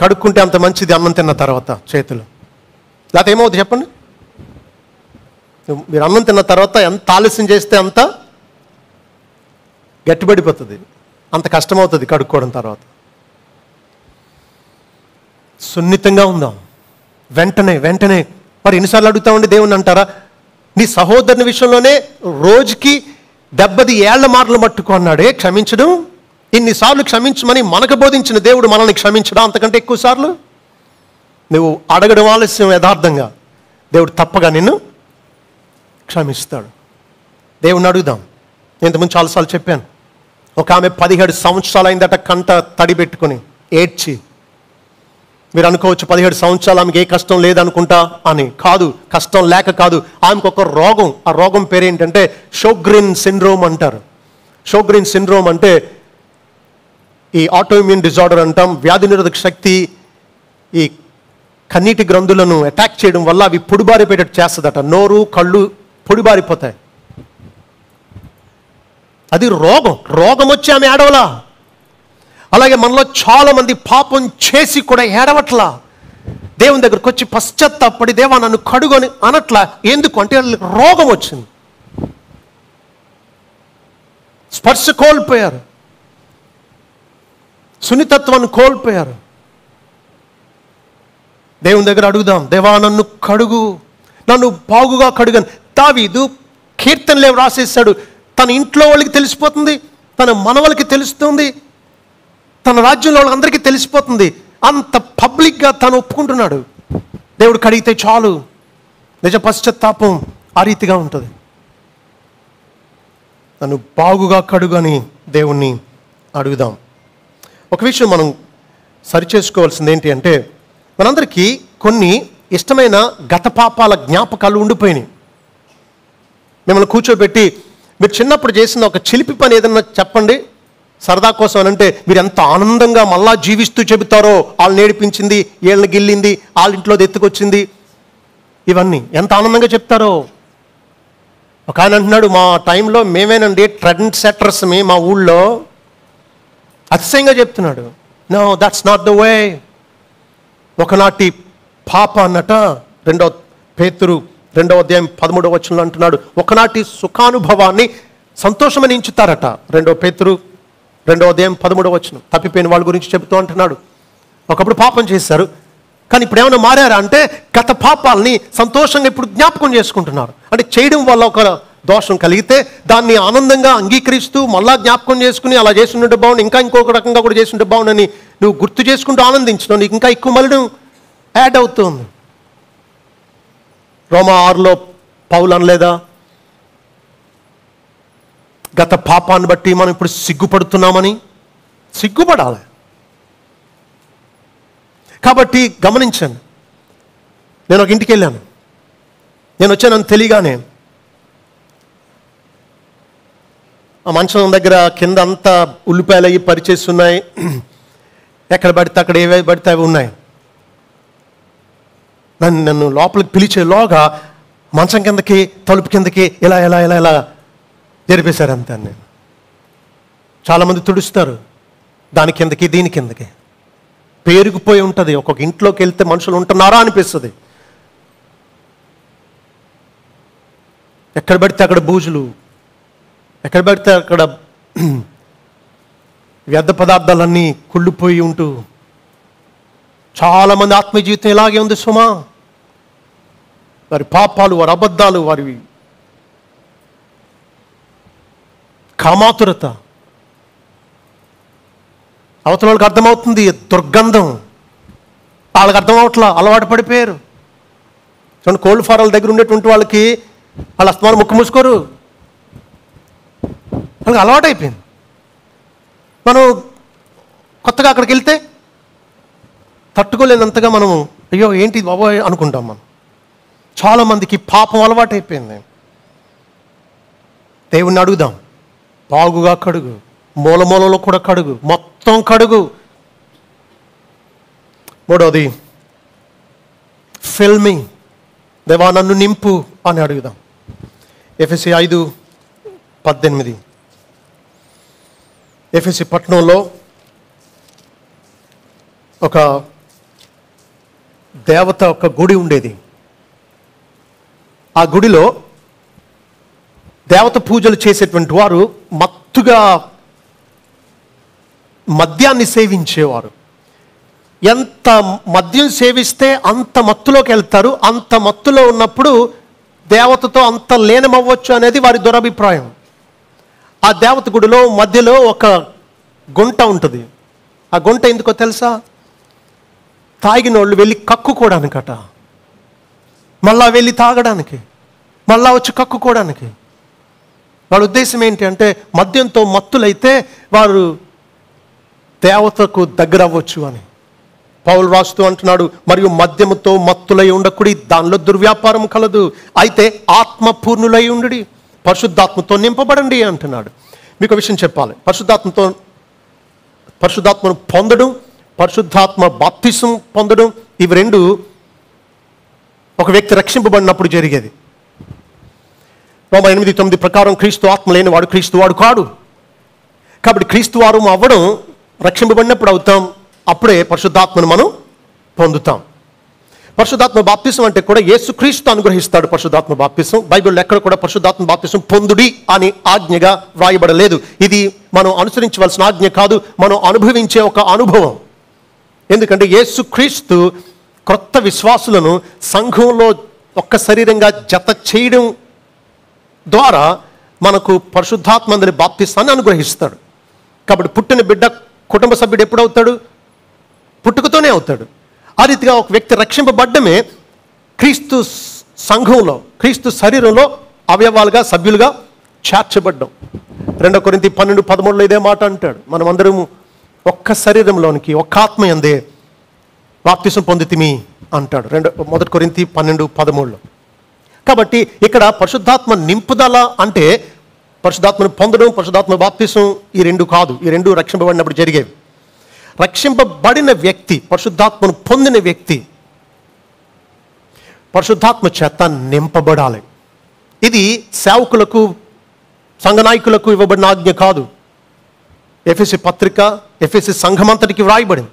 కడుక్కుంటే అంత మంచిది అన్నం తిన్న తర్వాత చేతులు. లేకపోతే ఏమవుతుంది చెప్పండి, మీరు అన్నం తిన్న తర్వాత ఎంత ఆలస్యం చేస్తే అంత గట్టిపడిపోతుంది, అంత కష్టమవుతుంది కడుక్కోవడం తర్వాత. సున్నితంగా ఉందాం, వెంటనే. మరి ఎన్నిసార్లు అడుగుతామండి దేవుని అంటారా? నీ సహోదరుని విషయంలోనే రోజుకి 70 ఏళ్ల మాటలు మట్టుకు అన్నాడే క్షమించడం. ఇన్నిసార్లు క్షమించమని మనకు బోధించిన దేవుడు మనల్ని క్షమించడం అంతకంటే ఎక్కువ సార్లు. నువ్వు అడగడం ఆలస్యం, యథార్థంగా దేవుడు తప్పగా నిన్ను క్షమిస్తాడు. దేవుణ్ణి అడుగుదాం. ఇంతకుముందు చాలాసార్లు చెప్పాను, ఒక ఆమె 17 సంవత్సరాలు అయిందట కంట తడి పెట్టుకొని ఏడ్చి. మీరు అనుకోవచ్చు 17 సంవత్సరాలు ఆమెకి ఏ కష్టం లేదనుకుంటా అని. కాదు, కష్టం లేక కాదు, ఆమెకు ఒక రోగం. ఆ రోగం పేరేంటంటే షోగ్రిన్ సిండ్రోమ్ అంటారు. షోగ్రిన్ సిండ్రోమ్ అంటే ఈ ఆటోఇమ్యూన్ డిజార్డర్ అంటాం. వ్యాధి నిరోధక శక్తి ఈ కన్నీటి గ్రంథులను అటాక్ చేయడం వల్ల అవి పొడిబారిపోయేటట్టు చేస్తుందట. నోరు కళ్ళు పొడిబారిపోతాయి. అది రోగం వచ్చి ఆమె ఏడవలా. అలాగే మనలో చాలామంది పాపం చేసి కూడా ఏడవట్లా. దేవుని దగ్గరకు వచ్చి పశ్చాత్తాపడి దేవా నన్ను కడుగొని అనట్లా. ఎందుకు అంటే రోగం వచ్చింది, స్పర్శ కోల్పోయారు, సున్నితత్వాన్ని కోల్పోయారు. దేవుని దగ్గర అడుగుదాం, దేవా నన్ను కడుగు, నన్ను బాగుగా కడుగని. దావీదు కీర్తనలే రాసేసాడు. తన ఇంట్లో వాళ్ళకి తెలిసిపోతుంది, తన మనవలకి తెలుస్తుంది, తన రాజ్యంలో వాళ్ళందరికీ తెలిసిపోతుంది. అంత పబ్లిక్గా తను ఒప్పుకుంటున్నాడు. దేవుడు కడిగితే చాలు. నిజ పశ్చాత్తాపం ఆ రీతిగా ఉంటుంది. నన్ను బాగుగా కడుగని దేవుణ్ణి అడుగుదాం. ఒక విషయం మనం సరిచేసుకోవాల్సింది ఏంటి అంటే, మనందరికీ కొన్ని ఇష్టమైన గత పాపాల జ్ఞాపకాలు ఉండిపోయినాయి. మిమ్మల్ని కూర్చోబెట్టి మీరు చిన్నప్పుడు చేసిన ఒక చిలిపి పని ఏదన్నా చెప్పండి సరదా కోసం అని అంటే మీరు ఎంత ఆనందంగా మళ్ళా జీవిస్తూ చెబుతారో, వాళ్ళు నేర్పించింది, వీళ్ళని గిల్లింది, వాళ్ళ ఇంట్లో ఎత్తుకొచ్చింది, ఇవన్నీ ఎంత ఆనందంగా చెప్తారో. ఒక ఆయన అంటున్నాడు, మా టైంలో మేమేనండి ట్రెండ్ సెట్టర్స్ మా ఊళ్ళో, అతిశయంగా చెప్తున్నాడు. No, that's not the way. ఒకనాటి పాప అన్నట 2 పేతురు 2వ అధ్యాయం 13వ వచనంలో అంటున్నాడు, ఒకనాటి సుఖానుభవాన్ని సంతోషమని ఎంచుతారట. 2 పేతురు 2వ అధ్యాయం 13వ వచనం. తప్పిపోయిన వాళ్ళ గురించి చెబుతూ అంటున్నాడు. ఒకప్పుడు పాపం చేశారు, కానీ ఇప్పుడు ఏమైనా మారారా అంటే గత పాపాలని సంతోషంగా ఇప్పుడు జ్ఞాపకం చేసుకుంటున్నారు. అంటే చేయడం వల్ల ఒక దోషం కలిగితే దాన్ని ఆనందంగా అంగీకరిస్తూ మళ్ళా జ్ఞాపకం చేసుకుని అలా చేస్తుంటే బాగుండు, ఇంకా ఇంకొక రకంగా కూడా చేస్తుంటే బాగుండని నువ్వు గుర్తు చేసుకుంటూ ఆనందించడం నీకు ఇంకా ఎక్కువ మళ్ళీ యాడ్ అవుతుంది. రోమా 6లో పౌలు అనలేదా, గత పాపాన్ని బట్టి మనం ఇప్పుడు సిగ్గుపడుతున్నామని? సిగ్గుపడాలి. కాబట్టి గమనించండి, నేను ఒక ఇంటికి వెళ్ళాను, నేను వచ్చానని తెలియగానే ఆ మంచం దగ్గర కింద అంతా ఉల్లిపాయలు అయ్యి పరిచేస్తున్నాయి, ఎక్కడ పడితే అక్కడ ఏవే పడితే అవి ఉన్నాయి. నన్ను లోపలికి పిలిచేలోగా మంచం కిందకి తలుపు కిందకి ఇలా ఇలా ఇలా ఇలా జరిపేశారు అంతే. నేను చాలామంది తుడుస్తారు దాని కిందకి దీని కిందకి, పేరుకుపోయి ఉంటుంది. ఒక్కొక్క ఇంట్లోకి వెళ్తే మనుషులు ఉంటున్నారా అనిపిస్తుంది. ఎక్కడ పడితే అక్కడ బూజులు, ఎక్కడ పడితే అక్కడ వ్యర్థ పదార్థాలన్నీ కుళ్ళిపోయి ఉంటూ చాలామంది ఆత్మీయ జీవితం ఇలాగే ఉంది సుమా. వారి పాపాలు, వారి అబద్ధాలు, వారి కామాతురత అవతల వాళ్ళకి అర్థమవుతుంది, దుర్గంధం వాళ్ళకి అర్థం అవట్లా, అలవాటు పడిపోయారు. చూడండి, కోల్డ్ ఫారాల దగ్గర ఉండేటువంటి వాళ్ళకి వాళ్ళ అస్తమానం ముక్కు మూసుకోరు, వాళ్ళకి అలవాటు అయిపోయింది. మనం కొత్తగా అక్కడికి వెళ్తే తట్టుకోలేనంతగా మనం అయ్యో ఏంటి బాబోయ్ అనుకుంటాం. మనం చాలామందికి పాపం అలవాటు అయిపోయింది. దేవుణ్ణి అడుగుదాం, బాగుగా కడుగు, మూలలో కూడా కడుగు, మొత్తం కడుగు. మూడవది ఫిల్మింగ్, దేవా నన్ను నింపు అని అడుగుదాం. ఎఫెసీ 5:18. ఎఫెసీ పట్టణంలో ఒక దేవత ఒక గుడి ఉండేది. ఆ గుడిలో దేవత పూజలు చేసేటువంటి వారు మత్తుగా మద్యాన్ని సేవించేవారు. ఎంత మద్యం సేవిస్తే అంత మత్తులోకి వెళ్తారు. అంత మత్తులో ఉన్నప్పుడు దేవతతో అంత లీనమవ్వచ్చు అనేది వారి దురభిప్రాయం. ఆ దేవత గుడిలో మధ్యలో ఒక గుంట ఉంటుంది. ఆ గుంట ఎందుకో తెలుసా? తాగిన వాళ్ళు వెళ్ళి కక్కుకోవడానికట, మళ్ళా వెళ్ళి తాగడానికి, మళ్ళా వచ్చి కక్కుకోవడానికి. వాళ్ళ ఉద్దేశం ఏంటి అంటే మద్యంతో మత్తులైతే వారు దేవతకు దగ్గర అవ్వచ్చు అని. పౌలు రాస్తూ అంటున్నాడు, మరియు మద్యముతో మత్తులై ఉండకుడి, దానిలో దుర్వ్యాపారం కలదు, అయితే ఆత్మపూర్ణులై ఉండుడి, పరిశుద్ధాత్మతో నింపబడండి అంటున్నాడు. మీకు విషయం చెప్పాలి, పరిశుద్ధాత్మను పొందడం, పరిశుద్ధాత్మ బాప్తిసం పొందడం, ఇవి రెండు ఒక వ్యక్తి రక్షింపబడినప్పుడు జరిగేది. రోమా 8:9 ప్రకారం క్రీస్తు ఆత్మ లేనివాడు క్రీస్తు వాడు కాడు. కాబట్టి క్రీస్తు వారు అవ్వడం రక్షింపబడినప్పుడు అవుతాం, అప్పుడే పరిశుద్ధాత్మను మనం పొందుతాం. పరిశుద్ధాత్మ బాప్తిసం అంటే కూడా యేసుక్రీస్తు అనుగ్రహిస్తాడు పరిశుద్ధాత్మ బాప్తిసం. బైబిల్లో ఎక్కడ కూడా పరిశుద్ధాత్మ బాప్తిసం పొందుడి అని ఆజ్ఞగా వ్రాయబడలేదు. ఇది మనం అనుసరించవలసిన ఆజ్ఞ కాదు, మనం అనుభవించే ఒక అనుభవం. ఎందుకంటే యేసుక్రీస్తు క్రొత్త విశ్వాసులను సంఘంలో ఒక్క శరీరంగా జత చేయడం ద్వారా మనకు పరిశుద్ధాత్మందరి బాప్తిసాన్ని అనుగ్రహిస్తాడు. కాబట్టి పుట్టిన బిడ్డ కుటుంబ సభ్యుడు ఎప్పుడు అవుతాడు? పుట్టుకతోనే అవుతాడు. ఆ రీతిగా ఒక వ్యక్తి రక్షింపబడ్డమే క్రీస్తు సంఘంలో, క్రీస్తు శరీరంలో అవయవాలుగా, సభ్యులుగా చేర్చబడ్డం. 2 కొరింథీ 12:13 ఇదే మాట అంటాడు, మనం అందరం ఒక్క శరీరంలోనికి ఒక్క ఆత్మ యందే బాప్తిసం పొందితిమి అంటాడు. 1 కొరింథీ 12:13. కాబట్టి ఇక్కడ పరిశుద్ధాత్మ నింపుదల అంటే పరిశుద్ధాత్మను పొందడం, పరిశుద్ధాత్మ బాప్తిసం ఈ రెండు కాదు. ఈ రెండు రక్షింపబడినప్పుడు జరిగేవి. రక్షింపబడిన వ్యక్తి, పరిశుద్ధాత్మను పొందిన వ్యక్తి పరిశుద్ధాత్మ చేత నింపబడాలి. ఇది సేవకులకు, సంఘ నాయకులకు ఇవ్వబడిన ఆజ్ఞ కాదు. ఎఫెసీ పత్రిక, ఎఫెసీ సంఘమంతటికి వ్రాయబడింది.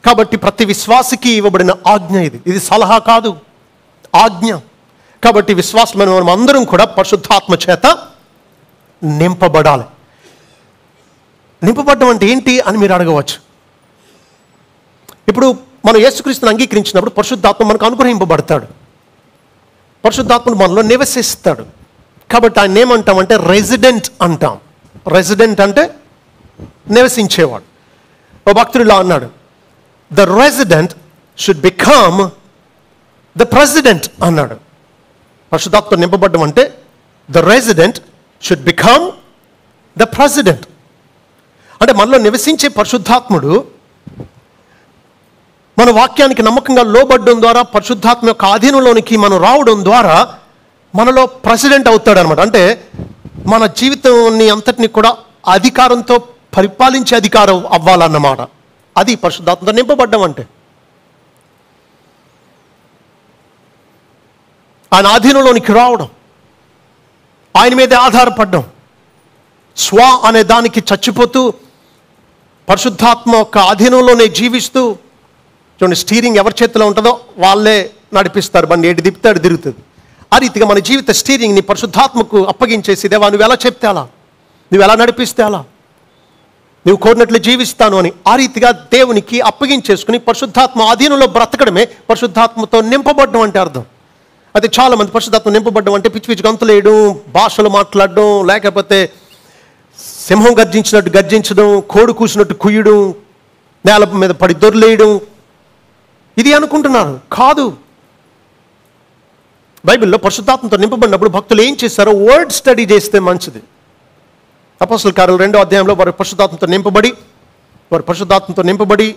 కాబట్టి ప్రతి విశ్వాసికి ఇవ్వబడిన ఆజ్ఞ ఇది సలహా కాదు, ఆజ్ఞ. కాబట్టి విశ్వాసమైన మనం అందరం కూడా పరిశుద్ధాత్మ చేత నింపబడాలి. నింపబడడం అంటే ఏంటి అని మీరు అడగవచ్చు. ఇప్పుడు మనం యేసుక్రీస్తుని అంగీకరించినప్పుడు పరిశుద్ధాత్మ మనకు అనుగ్రహింపబడతాడు. పరిశుద్ధాత్మను మనలో నివసిస్తాడు. కాబట్టి ఆయన ఏమంటామంటే రెసిడెంట్ అంటాం. రెసిడెంట్ అంటే నివసించేవాడు. ఓ భక్తుడు ఇలా అన్నాడు, the resident should become the president అన్నాడు. పరిశుద్ధాత్మ నింపబడడం అంటే the resident should become the president. అంటే మనలో నివసించే పరిశుద్ధాత్ముడు మన వాక్యానికి నమ్మకంగా లోబడడం ద్వారా, పరిశుద్ధాత్మ యొక్క ఆధీనంలోనికి మనం రావడం ద్వారా మనలో ప్రెసిడెంట్ అవుతాడనమాట. అంటే మన జీవితాన్ని అంతటిని కూడా అధికారంతో పరిపాలించే అధికారం అవ్వాలన్నమాట. అది పరిశుద్ధాత్మతో నింపబడ్డం అంటే. ఆయన ఆధీనంలోనికి రావడం, ఆయన మీదే ఆధారపడడం, స్వ అనే దానికి చచ్చిపోతూ పరిశుద్ధాత్మ యొక్క ఆధీనంలోనే జీవిస్తూ. చూడండి, స్టీరింగ్ ఎవరి చేతిలో ఉంటుందో వాళ్ళే నడిపిస్తారు బండి, ఏటి తిప్పుతాడు తిరుగుతుంది. ఆ రీతిగా మన జీవిత స్టీరింగ్ని పరిశుద్ధాత్మకు అప్పగించేసి, దేవా నువ్వు ఎలా చెప్తే అలా, నువ్వు ఎలా నడిపిస్తే అలా, నువ్వు కోరినట్లు జీవిస్తాను అని ఆ రీతిగా దేవునికి అప్పగించేసుకుని పరిశుద్ధాత్మ ఆధీనంలో బ్రతకడమే పరిశుద్ధాత్మతో నింపబడడం అంటే అర్థం. అయితే చాలామంది పరిశుద్ధాత్మ నింపబడడం అంటే పిచ్చి పిచ్చి గంతులు వేయడం, భాషలు మాట్లాడడం, లేకపోతే సింహం గర్జించినట్టు గర్జించడం, కోడి కూసినట్టు కుయ్యడం, నేల మీద పడి దొర్లేయడం, ఇది అనుకుంటున్నారు. కాదు. బైబిల్లో పరిశుద్ధాత్మతో నింపబడినప్పుడు భక్తులు ఏం చేశారో వర్డ్ స్టడీ చేస్తే మంచిది. అపోస్తలుల కార్యాలు 2వ అధ్యాయంలో వారు పరిశుద్ధాత్మతో నింపబడి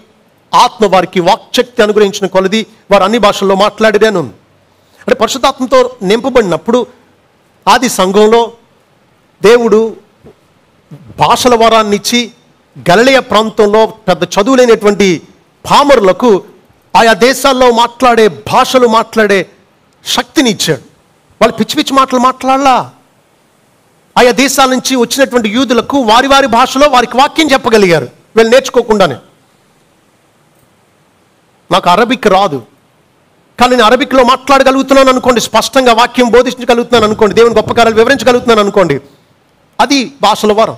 ఆత్మ వారికి వాక్శక్తి అనుగ్రహించిన కొలది వారు అన్ని భాషల్లో మాట్లాడిరేను. అంటే పరిశుద్ధాత్మతో నింపబడినప్పుడు ఆది సంఘంలో దేవుడు భాషల వరాన్ని ఇచ్చి గలిలయ ప్రాంతంలో పెద్ద చదువులేనటువంటి పామరులకు ఆయా దేశాల్లో మాట్లాడే భాషలు మాట్లాడే శక్తిని ఇచ్చాడు. వాళ్ళు పిచ్చి పిచ్చి మాటలు మాట్లాడలా. ఆయా దేశాల నుంచి వచ్చినటువంటి యూదులకు వారి వారి భాషలో వారికి వాక్యం చెప్పగలిగారు, వీళ్ళు నేర్చుకోకుండానే. నాకు అరబిక్ రాదు, కానీ నేను అరబిక్లో మాట్లాడగలుగుతున్నాను అనుకోండి, స్పష్టంగా వాక్యం బోధించగలుగుతున్నాను అనుకోండి, దేవుని గొప్ప కార్యాలు వివరించగలుగుతున్నాను అనుకోండి, అది భాషల వరం.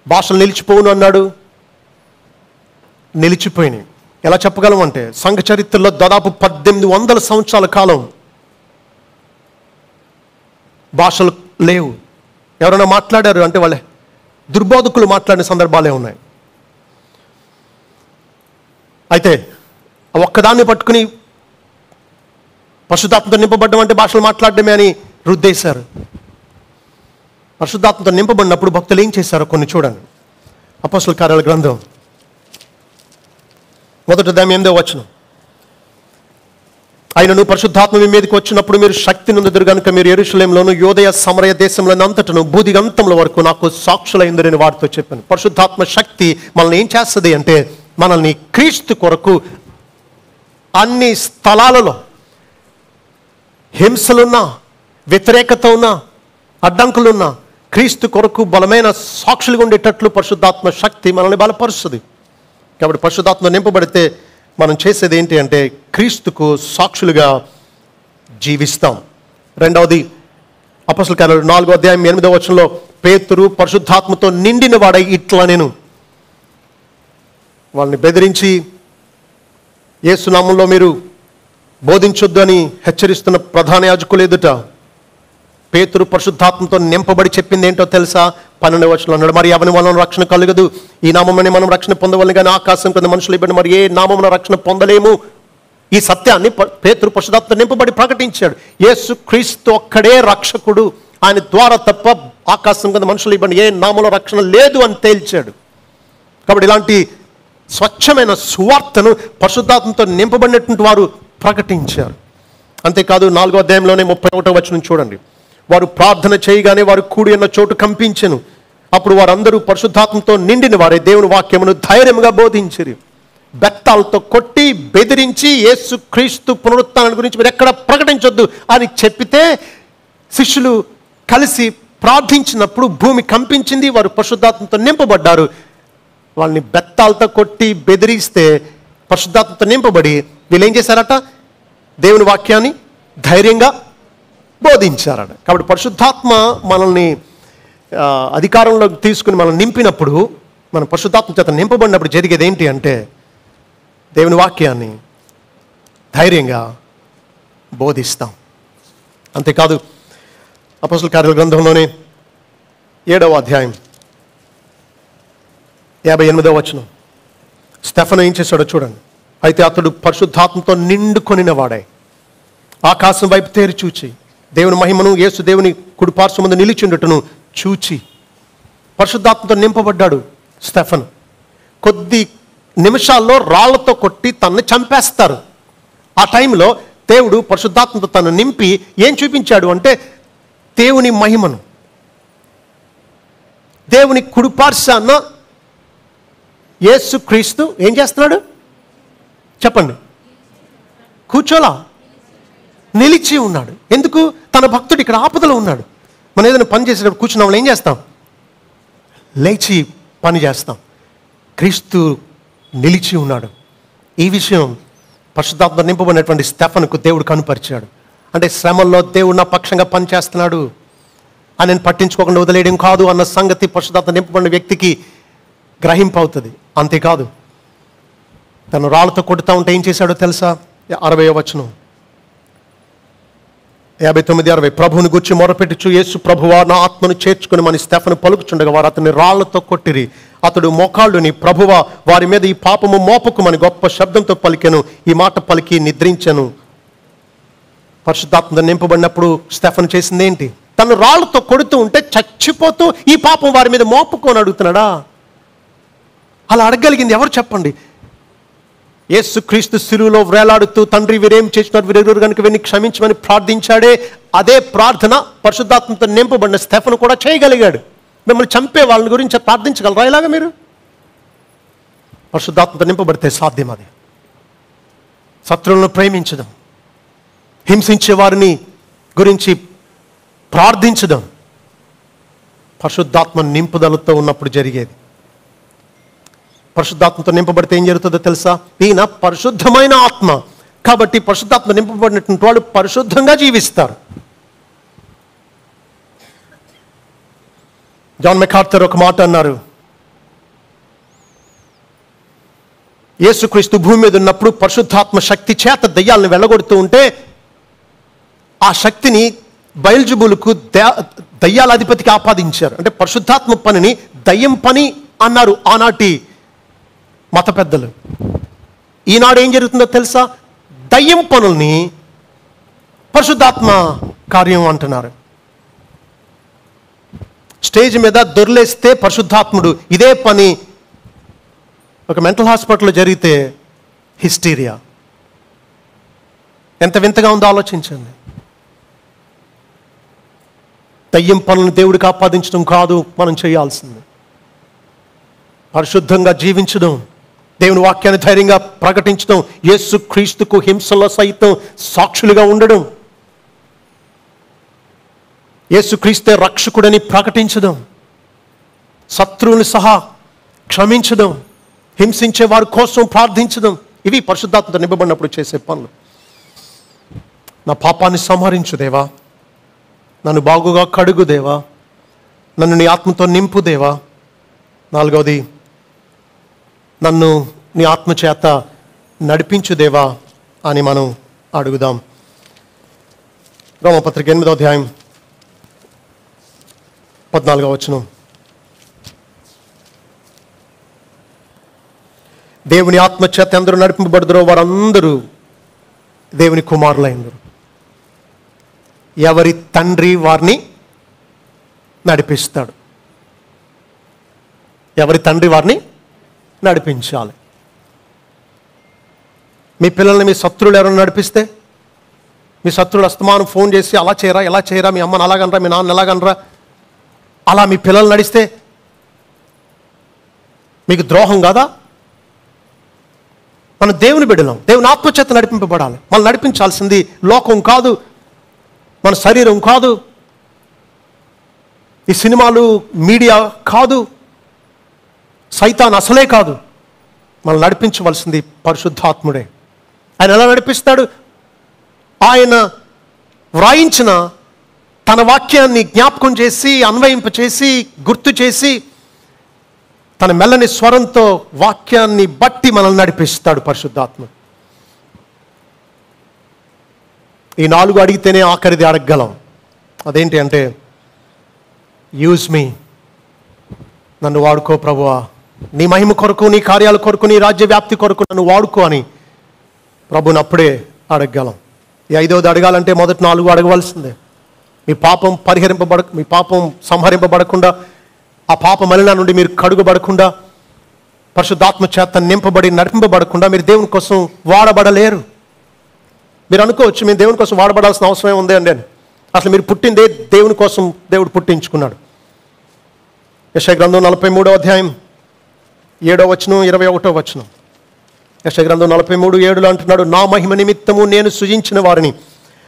భాషలు నిలిచిపోవును అన్నాడు, నిలిచిపోయినాయి. ఎలా చెప్పగలం అంటే సంఘ చరిత్రలో దాదాపు 1800 సంవత్సరాల కాలం భాషలు లేవు. ఎవరైనా మాట్లాడారు అంటే వాళ్ళే దుర్బోధకులు మాట్లాడిన సందర్భాలే ఉన్నాయి. అయితే ఒక్కదాన్ని పట్టుకుని పరిశుద్ధాత్మతో నింపబడ్డం అంటే భాషలు మాట్లాడడమే అని రుద్దేశారు. పరిశుద్ధాత్మతో నింపబడినప్పుడు భక్తులు ఏం చేశారో కొన్ని చూడండి. అపోస్తలుల కార్యాల గ్రంథం 1వ అధ్యాయం 8వ వచనం. ఆయనను పరిశుద్ధాత్మ మీ మీదకి వచ్చినప్పుడు మీరు శక్తి నొందుదురు గనుక మీరు యెరూషలేములోను యూదయ సమరయ దేశంలోని అంతటను భూదిగంతముల వరకు నాకు సాక్షులైందని వారితో చెప్పాను. పరిశుద్ధాత్మ శక్తి మనల్ని ఏం చేస్తుంది అంటే మనల్ని క్రీస్తు కొరకు అన్ని స్థలాలలో హింసలున్నా, వ్యతిరేకత ఉన్నా, అడ్డంకులున్నా క్రీస్తు కొరకు బలమైన సాక్షులుగా ఉండేటట్లు పరిశుద్ధాత్మ శక్తి మనల్ని బలపరుస్తుంది. కాబట్టి పరిశుద్ధాత్మ నింపబడితే మనం చేసేది ఏంటి అంటే క్రీస్తుకు సాక్షులుగా జీవిస్తాం. రెండవది అపోస్తలుల కార్యాలు 4వ అధ్యాయం 8వ వచనంలో పేతురు పరిశుద్ధాత్మతో నిండిన వాడై ఇట్లా నేను వాళ్ళని బెదిరించి యేసు నామములో మీరు బోధించొద్దు అని హెచ్చరిస్తున్న ప్రధాన యాజకులు ఎదుట పేతురు పరిశుద్ధాత్మతో నింపబడి చెప్పింది ఏంటో తెలుసా? 12వ వచనంలో అన్నాడు, మరి ఎవని వలన రక్షణ కలుగదు, ఈ నామమునే మనం రక్షణ పొందవలని కానీ ఆకాశం కింద మనుషులు ఇవ్వండి మరి ఏ నామమున రక్షణ పొందలేము. ఈ సత్యాన్ని పేతురు పరిశుద్ధాత్మతో నింపబడి ప్రకటించాడు. యేసు క్రీస్తు ఒక్కడే రక్షకుడు, ఆయన ద్వారా తప్ప ఆకాశం కింద మనుషులు ఇవ్వండి ఏ నామంలో రక్షణ లేదు అని తేల్చాడు. కాబట్టి ఇలాంటి స్వచ్ఛమైన సువార్తను పరిశుద్ధాత్మతో నింపబడినటువంటి వారు ప్రకటించారు. అంతేకాదు 4వ అధ్యాయంలోనే 31వ వచనం చూడండి. వారు ప్రార్థన చేయగానే వారు కూడి ఉన్న చోటు కంపించెను. అప్పుడు వారందరూ పరిశుద్ధాత్మతో నిండిన వారే దేవుని వాక్యమును ధైర్యముగా బోధించిరి. బెత్తాలతో కొట్టి బెదిరించి యేసు క్రీస్తు పునరుత్థానం గురించి మీరు ఎక్కడ ప్రకటించొద్దు అని చెప్పితే శిష్యులు కలిసి ప్రార్థించినప్పుడు భూమి కంపించింది. వారు పరిశుద్ధాత్మతో నింపబడ్డారు. వాళ్ళని బెత్తాలతో కొట్టి బెదిరిస్తే పరిశుద్ధాత్మతో నింపబడి వీళ్ళు ఏం చేశారట? దేవుని వాక్యాన్ని ధైర్యంగా బోధించారట. కాబట్టి పరిశుద్ధాత్మ మనల్ని అధికారంలోకి తీసుకుని మనం నింపినప్పుడు, మన పరిశుద్ధాత్మ చేత నింపబడినప్పుడు జరిగేది ఏంటి అంటే దేవుని వాక్యాన్ని ధైర్యంగా బోధిస్తాం. అంతేకాదు అపోస్తలుల కార్యాల గ్రంథంలోనే 7వ అధ్యాయం 58వ వచనం స్టెఫను ఏం చేశాడో చూడండి. అయితే అతడు పరిశుద్ధాత్మతో నిండుకొనిన వాడై ఆకాశం వైపు తేరి చూచి దేవుని మహిమను, యేసు దేవుని కుడిపార్శ్వ ముందు నిలిచిండుటను చూచి పరిశుద్ధాత్మతో నింపబడ్డాడు స్టెఫను. కొద్ది నిమిషాల్లో రాళ్లతో కొట్టి తనని చంపేస్తారు. ఆ టైంలో దేవుడు పరిశుద్ధాత్మతో తను నింపి ఏం చూపించాడు అంటే దేవుని మహిమను. దేవుని కుడిపార్శ్వాన యేసు క్రీస్తు ఏం చేస్తున్నాడు చెప్పండి? కూర్చోలా, నిలిచి ఉన్నాడు. ఎందుకు? తన భక్తుడు ఇక్కడ ఆపదలో ఉన్నాడు. మనం ఏదైనా పని చేసేటప్పుడు కూర్చున్న వాళ్ళు ఏం చేస్తాం? లేచి పని చేస్తాం. క్రీస్తు నిలిచి ఉన్నాడు. ఈ విషయం పరిశుద్ధాత్మ నింపబడినటువంటి స్టెఫనుకు దేవుడు కనుపరిచాడు. అంటే శ్రమల్లో దేవుడు నా పక్షంగా పనిచేస్తున్నాడు అని నేను పట్టించుకోకుండా వదిలేయడం కాదు అన్న సంగతి పరిశుద్ధాత్మ నింపబడిన వ్యక్తికి గ్రహింపు అవుతుంది. అంతేకాదు తను రాళ్ళతో కొడుతూ ఉంటే ఏం చేశాడో తెలుసా? 60వ వచనం 59-60 ప్రభువుని గురించి మొరపెట్టుచు యేసు ప్రభువా నా ఆత్మను చేర్చుకుని మన స్టెఫను పలుకుచుండగా వారు అతన్ని రాళ్లతో కొట్టిరి. అతడు మోకాళ్ళుని ప్రభువా వారి మీద ఈ పాపము మోపకుమని గొప్ప శబ్దంతో పలికెను. ఈ మాట పలికి నిద్రించెను. పరిశుద్ధాత్మతో నింపబడినప్పుడు స్టెఫను చేసింది ఏంటి? తను రాళ్లతో కొడుతూ ఉంటే చచ్చిపోతూ ఈ పాపం వారి మీద మోపుకొని అడుగుతున్నాడా? అలా అడగలిగింది ఎవరు చెప్పండి? యేసు క్రీస్తు శిలువలో వేలాడుతూ తండ్రి వీరేం చేసినారు, వీరెవరు కనుక వీరిని క్షమించమని ప్రార్థించాడే. అదే ప్రార్థన పరిశుద్ధాత్మతో నింపబడిన స్టెఫను కూడా చేయగలిగాడు. మిమ్మల్ని చంపే వాళ్ళ గురించి ప్రార్థించగలరా ఇలాగా మీరు? పరిశుద్ధాత్మతో నింపబడితే సాధ్యం. అది శత్రువులను ప్రేమించడం, హింసించే వారిని గురించి ప్రార్థించడం పరిశుద్ధాత్మ నింపుదలతో ఉన్నప్పుడు జరిగేది. పరిశుద్ధాత్మతో నింపబడితే ఏం జరుగుతుందో తెలుసా? ఈయన పరిశుద్ధమైన ఆత్మ కాబట్టి పరిశుద్ధాత్మ నింపబడినటువంటి వాడు పరిశుద్ధంగా జీవిస్తారు. జాన్ మెకార్థర్ ఒక మాట అన్నారు. యేసుక్రీస్తు భూమి మీద ఉన్నప్పుడు పరిశుద్ధాత్మ శక్తి చేత దయ్యాలను వెళ్ళగొడుతూ ఉంటే ఆ శక్తిని బయల్జబులకు దయ్యాల అధిపతికి ఆపాదించారు. అంటే పరిశుద్ధాత్మ పనిని దయ్యం పని అన్నారు ఆనాటి మత పెద్దలు. ఈనాడు ఏం జరుగుతుందో తెలుసా? దయ్యం పనుల్ని పరిశుద్ధాత్మ కార్యం అంటున్నారు. స్టేజ్ మీద దొర్లేస్తే పరిశుద్ధాత్ముడు. ఇదే పని ఒక మెంటల్ హాస్పిటల్లో జరిగితే హిస్టీరియా. ఎంత వింతగా ఉందో ఆలోచించండి. దయ్యం పనులను దేవుడికి ఆపాదించడం కాదు మనం చేయాల్సింది. పరిశుద్ధంగా జీవించడం, దేవుని వాక్యాన్ని ధైర్యంగా ప్రకటించడం, యేసు క్రీస్తుకు హింసలో సైతం సాక్షులుగా ఉండడం, యేసు క్రీస్తే రక్షకుడని ప్రకటించడం, శత్రువుని సహా క్షమించడం, హింసించే వారి కోసం ప్రార్థించడం, ఇవి పరిశుద్ధాత్మతో నింపబడినప్పుడు చేసే పనులు. నా పాపాన్ని సంహరించు దేవా, నన్ను బాగుగా కడుగు దేవా, నన్ను నీ ఆత్మతో నింపు దేవా. 4వది, నన్ను నీ ఆత్మ చేత నడిపించు దేవా అని మనం అడుగుదాం. రోమపత్రిక 8వ అధ్యాయం 14వ వచనం. దేవుని ఆత్మ చేత అందరూ నడిపింపబడుదురో వారందరూ దేవుని కుమారులైందరు. ఎవరి తండ్రి వారిని నడిపిస్తాడు. ఎవరి తండ్రి వారిని నడిపించాలి. మీ పిల్లల్ని మీ శత్రువులు ఎవరైనా నడిపిస్తే మీ శత్రువులు అస్తమానం ఫోన్ చేసి అలా చేయరా, ఎలా చేయరా, మీ అమ్మని అలాగనరా, మీ నాన్న ఎలాగనరా, అలా మీ పిల్లలు నడిస్తే మీకు ద్రోహం కాదా? మనం దేవుని బిడ్డలం, దేవుని ఆత్మచేత నడిపింపబడాలి. మనం నడిపించాల్సింది లోకం కాదు, మన శరీరం కాదు, ఈ సినిమాలు, మీడియా కాదు, సైతాన్ అసలే కాదు. మనం నడిపించవలసింది పరిశుద్ధాత్ముడే. ఆయన ఎలా నడిపిస్తాడు? ఆయన వ్రాయించిన తన వాక్యాన్ని జ్ఞాపకం చేసి, అన్వయింపచేసి, గుర్తు చేసి, తన మెల్లని స్వరంతో వాక్యాన్ని బట్టి మనల్ని నడిపిస్తాడు పరిశుద్ధాత్ముడు. ఈ 4 అడిగితేనే ఆఖరిది అడగగలం. అదేంటి అంటే, యూజ్ మీ, నన్ను వాడుకో ప్రభువా, నీ మహిమ కొరకు, నీ కార్యాల కొరకు, నీ రాజ్య వ్యాప్తి కొరకు నన్ను వాడుకో అని ప్రభుని అప్పుడే అడగగలం. ఈ 5వది అడగాలంటే మొదటి 4 అడగవలసిందే. మీ పాపం సంహరింపబడకుండా, ఆ పాప మలిన నుండి మీరు కడుగబడకుండా, పరిశుద్ధాత్మ చేత నింపబడి నడిపింపబడకుండా మీరు దేవుని కోసం వాడబడలేరు. మీరు అనుకోవచ్చు, మేము దేవుని కోసం వాడబడాల్సిన అవసరం ఉంది అండి అని. అసలు మీరు పుట్టిందే దేవుని కోసం దేవుడు పుట్టించుకున్నాడు. యెషయా గ్రంథం 43వ అధ్యాయం 7వ వచనం, 21వ వచనం. యెషయా గ్రంథం 43:7 అంటున్నాడు, నా మహిమ నిమిత్తము నేను సృజించిన వారిని,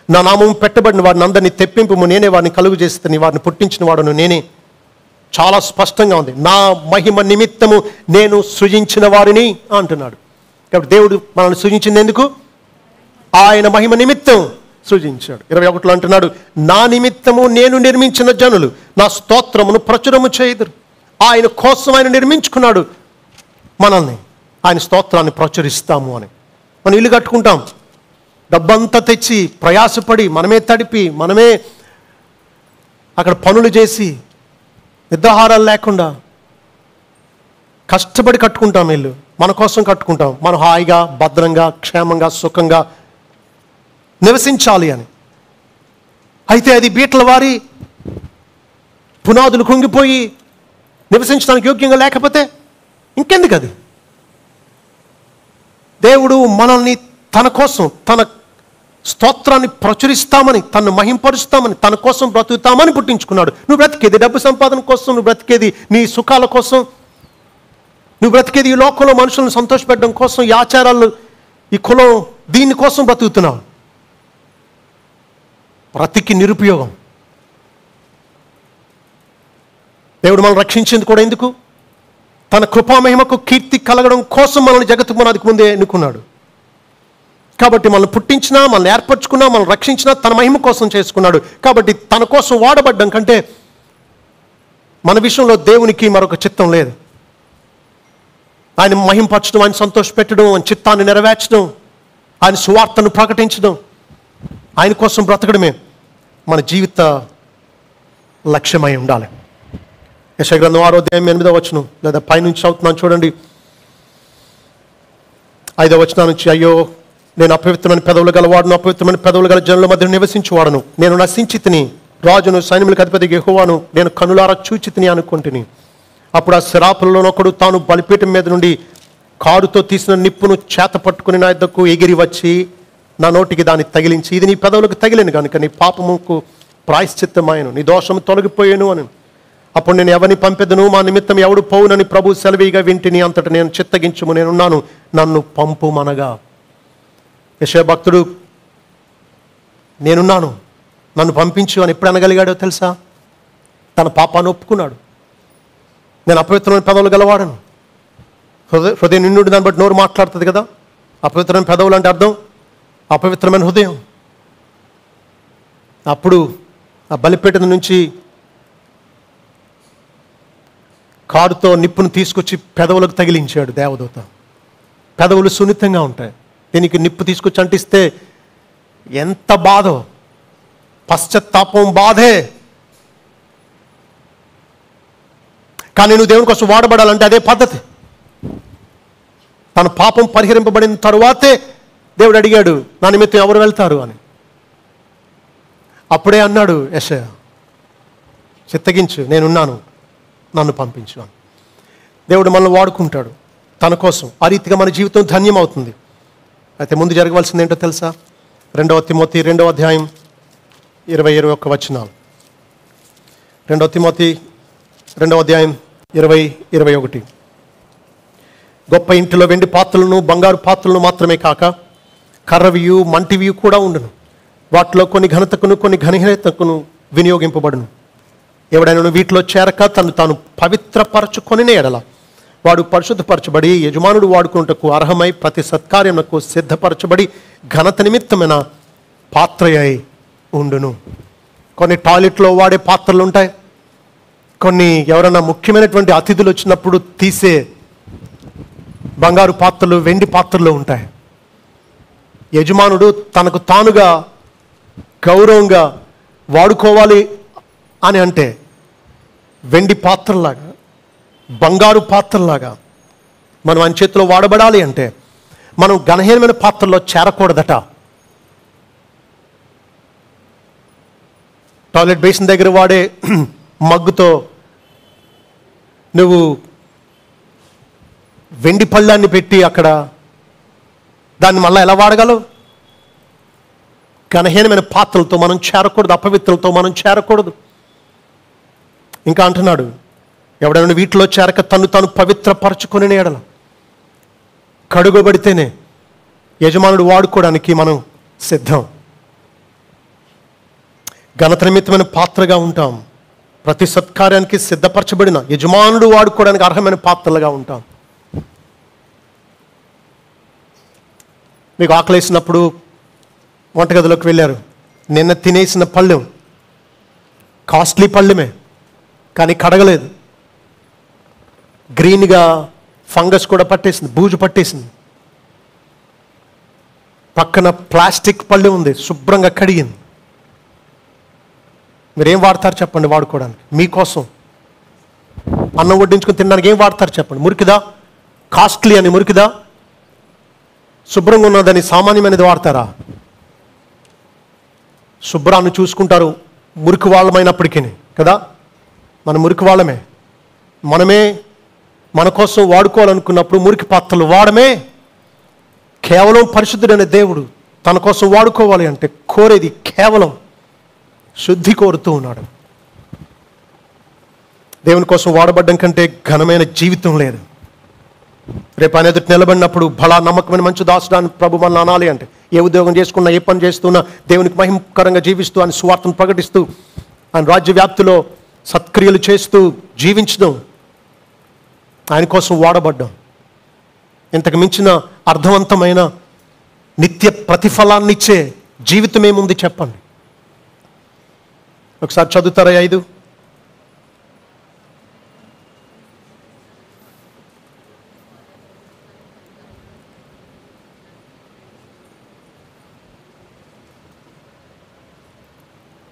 నా నామము పెట్టబడిన వారిని అందరినీ తెప్పింపుము, నేనే వారిని కలుగు చేస్తాను, వారిని పుట్టించిన వాడును నేనే. చాలా స్పష్టంగా ఉంది, నా మహిమ నిమిత్తము నేను సృజించిన వారిని అంటున్నాడు. కాబట్టి దేవుడు మనల్ని సృజించింది ఎందుకు? ఆయన మహిమ నిమిత్తం సృజించాడు. 21లో అంటున్నాడు, నా నిమిత్తము నేను నిర్మించిన జనులు నా స్తోత్రమును ప్రచురము చేయుదురు. ఆయన కోసం ఆయన నిర్మించుకున్నాడు మనల్ని, ఆయన స్తోత్రాన్ని ప్రచురిస్తాము అని. మనం ఇల్లు కట్టుకుంటాం, డబ్బంతా తెచ్చి ప్రయాసపడి మనమే తడిపి మనమే అక్కడ పనులు చేసి నిద్రాహారాలు లేకుండా కష్టపడి కట్టుకుంటాం. ఇల్లు మన కోసం కట్టుకుంటాం, మనం హాయిగా, భద్రంగా, క్షేమంగా, సుఖంగా నివసించాలి అని. అయితే అది బీటల వారి పునాదులు కుంగిపోయి నివసించడానికి యోగ్యంగా లేకపోతే ఇంకెందుకు అది? దేవుడు మనల్ని తన కోసం, తన స్తోత్రాన్ని ప్రచురిస్తామని, తను మహింపరుస్తామని, తన కోసం బ్రతుకుతామని పుట్టించుకున్నాడు. నువ్వు బ్రతికేది డబ్బు సంపాదన కోసం, నువ్వు బ్రతికేది నీ సుఖాల కోసం, నువ్వు బ్రతికేది ఈ లోకంలో మనుషులను సంతోషపెట్టడం కోసం, ఈ ఆచారాలు, ఈ కులం, దీనికోసం బ్రతుకుతున్నావు. బ్రతికి నిరుపయోగం. దేవుడు మనల్ని రక్షించింది కూడా ఎందుకు? తన కృపామహిమకు కీర్తి కలగడం కోసం మనల్ని జగత్తు పునాదికి ముందే ఎన్నుకున్నాడు. కాబట్టి మనల్ని పుట్టించినా, మనల్ని ఏర్పరచుకున్నా, మనల్ని రక్షించినా తన మహిమ కోసం చేసుకున్నాడు. కాబట్టి తన కోసం వాడబడ్డం కంటే మన విషయంలో దేవునికి మరొక చిత్తం లేదు. ఆయన మహింపరచడం, ఆయన సంతోషపెట్టడం, ఆయన చిత్తాన్ని నెరవేర్చడం, ఆయన సువార్తను ప్రకటించడం, ఆయన కోసం బ్రతకడమే మన జీవిత లక్ష్యమై ఉండాలి. యెషయా గ్రంథం 6వ అధ్యాయం 8వ వచనం, లేదా పైనుంచి చదువుతున్నాను చూడండి. 5వ వచనం నుంచి, అయ్యో నేను అపవిత్రమైన పెదవులు గలవాడును, అపవిత్రమైన పెదవులు గల జనుల మధ్య నివసించువాడును, నేను నశించి తిని, రాజును సైన్యములకు అధిపతి యెహోవాను నేను కనులారా చూచి తిని అనుకుంటుని. అప్పుడు ఆ శరాపులలోనొకడు తాను బలిపీఠం మీద నుండి కారుతో తీసిన నిప్పును చేత పట్టుకుని నా యొద్దకు ఎగిరి వచ్చి నా నోటికి దాన్ని తగిలించి, ఇది నీ పెదవులకు తగిలిను కనుక నీ పాపముకు ప్రాయశ్చిత్తమాయను, నీ దోషము తొలగిపోయాను అని. అప్పుడు నేను ఎవరిని పంపెదను, మా నిమిత్తం ఎవడు పోవునని ప్రభు సెలవీగా వింటిని. అంతట నేను చిత్తగించుము, నేనున్నాను, నన్ను పంపుమనగా. యెషయా భక్తుడు నేనున్నాను, నన్ను పంపించు అని ఎప్పుడు అనగలిగాడో తెలుసా? తన పాపాన్ని ఒప్పుకున్నాడు. నేను అపవిత్రమైన పెదవులు గలవాడను. హృదయం నిండు దాన్ని బట్టి నోరు మాట్లాడుతుంది కదా. అపవిత్రమైన పెదవులు అంటే అర్థం అపవిత్రమైన హృదయం. అప్పుడు ఆ బలిపీఠం నుంచి కారుతో నిప్పును తీసుకొచ్చి పెదవులకు తగిలించాడు దేవదూత. పెదవులు సున్నితంగా ఉంటాయి, దీనికి నిప్పు తీసుకొచ్చి అంటిస్తే ఎంత బాధో, పశ్చాత్తాపం, బాధే. కానీ నువ్వు దేవుని కోసం వాడబడాలంటే అదే పద్ధతి. తన పాపం పరిహరింపబడిన తరువాతే దేవుడు అడిగాడు, నా నిమిత్తం ఎవరు వెళ్తారు అని. అప్పుడే అన్నాడు యెషయా, చిత్తగించు, నేనున్నాను, నన్ను పంపించు అని. దేవుడు మనల్ని వాడుకుంటాడు తన కోసం. ఆ రీతిగా మన జీవితం ధన్యమవుతుంది. అయితే ముందు జరగవలసింది ఏంటో తెలుసా? 2 తిమోతి 2వ అధ్యాయం 20-21 వచనాలు. 2 తిమోతి 2వ అధ్యాయం 20-21. గొప్ప ఇంటిలో వెండి పాత్రలను బంగారు పాత్రలను మాత్రమే కాక కర్రవియు మంటివియు కూడా ఉండును. వాటిలో కొన్ని ఘనతకును కొన్ని ఘనహీనతకును వినియోగింపబడును. ఎవడైనా వీటిలో చేరక తను తాను పవిత్రపరచుకొని ఎడల వాడు పరిశుద్ధపరచబడి యజమానుడు వాడుకున్నటకు అర్హమై ప్రతి సత్కార్యమునకు సిద్ధపరచబడి ఘనత నిమిత్తమైన పాత్రయై ఉండును. కొన్ని టాయిలెట్లో వాడే పాత్రలు ఉంటాయి, కొన్ని ఎవరైనా ముఖ్యమైనటువంటి అతిథులు వచ్చినప్పుడు తీసే బంగారు పాత్రలు వెండి పాత్రలు ఉంటాయి. యజమానుడు తనకు తానుగా గౌరవంగా వాడుకోవాలి అని అంటే వెండి పాత్రలాగా బంగారు పాత్రలాగా మనం ఆయన చేతిలో వాడబడాలి అంటే మనం ఘనహీనమైన పాత్రలో చేరకూడదట. టాయిలెట్ బేసిన్ దగ్గర వాడే మగ్గుతో నువ్వు వెండి పళ్ళాన్ని పెట్టి అక్కడ దాన్ని మళ్ళీ ఎలా వాడగలవు? ఘనహీనమైన పాత్రలతో మనం చేరకూడదు, అపవిత్రలతో మనం చేరకూడదు. ఇంకా అంటున్నాడు, ఎవడైనా వీటిలో చేరక తను తాను పవిత్రపరచుకొని ఎడల కడుగబడితేనే యజమానుడు వాడుకోవడానికి మనం సిద్ధం. ఘనత నిమిత్తమైన పాత్రగా ఉంటాం. ప్రతి సత్కార్యానికి సిద్ధపరచబడిన యజమానుడు వాడుకోవడానికి అర్హమైన పాత్రలుగా ఉంటాం. మీకు ఆకలేసినప్పుడు వంటగదిలోకి వెళ్ళారు. నిన్న తినేసిన పళ్ళెం కాస్ట్లీ పళ్ళెమే, కానీ కడగలేదు. గ్రీన్గా ఫంగస్ కూడా పట్టేసింది, బూజు పట్టేసింది. పక్కన ప్లాస్టిక్ పళ్ళెం ఉంది, శుభ్రంగా కడిగింది. మీరేం వాడతారు చెప్పండి వాడుకోవడానికి? మీకోసం అన్నం వడ్డించుకొని తినడానికి ఏం వాడతారు చెప్పండి? మురికిదా? కాస్ట్లీ అని మురికిదా? శుభ్రంగా ఉన్నదని సామాన్యమైనది వాడతారా? శుభ్రాన్ని చూసుకుంటారు మురికి వాళ్ళమైనప్పటికీ కదా. మన మురికి వాళ్ళమే, మనమే మన కోసం వాడుకోవాలనుకున్నప్పుడు మురికి పాత్రలు వాడమే. కేవలం పరిశుద్ధుడైన దేవుడు తన కోసం వాడుకోవాలి అంటే కోరేది కేవలం శుద్ధి కోరుతూ ఉన్నాడు. దేవుని కోసం వాడబడ్డం కంటే ఘనమైన జీవితం లేదు. రేపు ఆయన ఎదుటి నిలబడినప్పుడు బలా నమ్మకమైన మంచి దాసుడాన్ని ప్రభు మనల్ని అనాలి అంటే ఏ ఉద్యోగం చేసుకున్నా, ఏ పని చేస్తున్నా దేవునికి మహిమకరంగా జీవిస్తూ ఆయన సువార్తను ప్రకటిస్తూ ఆయన రాజ్య వ్యాప్తిలో సత్క్రియలు చేస్తూ జీవించడం, ఆయన కోసం వాడబడ్డం. ఇంతకు మించిన అర్థవంతమైన నిత్య ప్రతిఫలాన్ని ఇచ్చే జీవితం ఏముంది చెప్పండి? ఒకసారి చదువుతారా 5?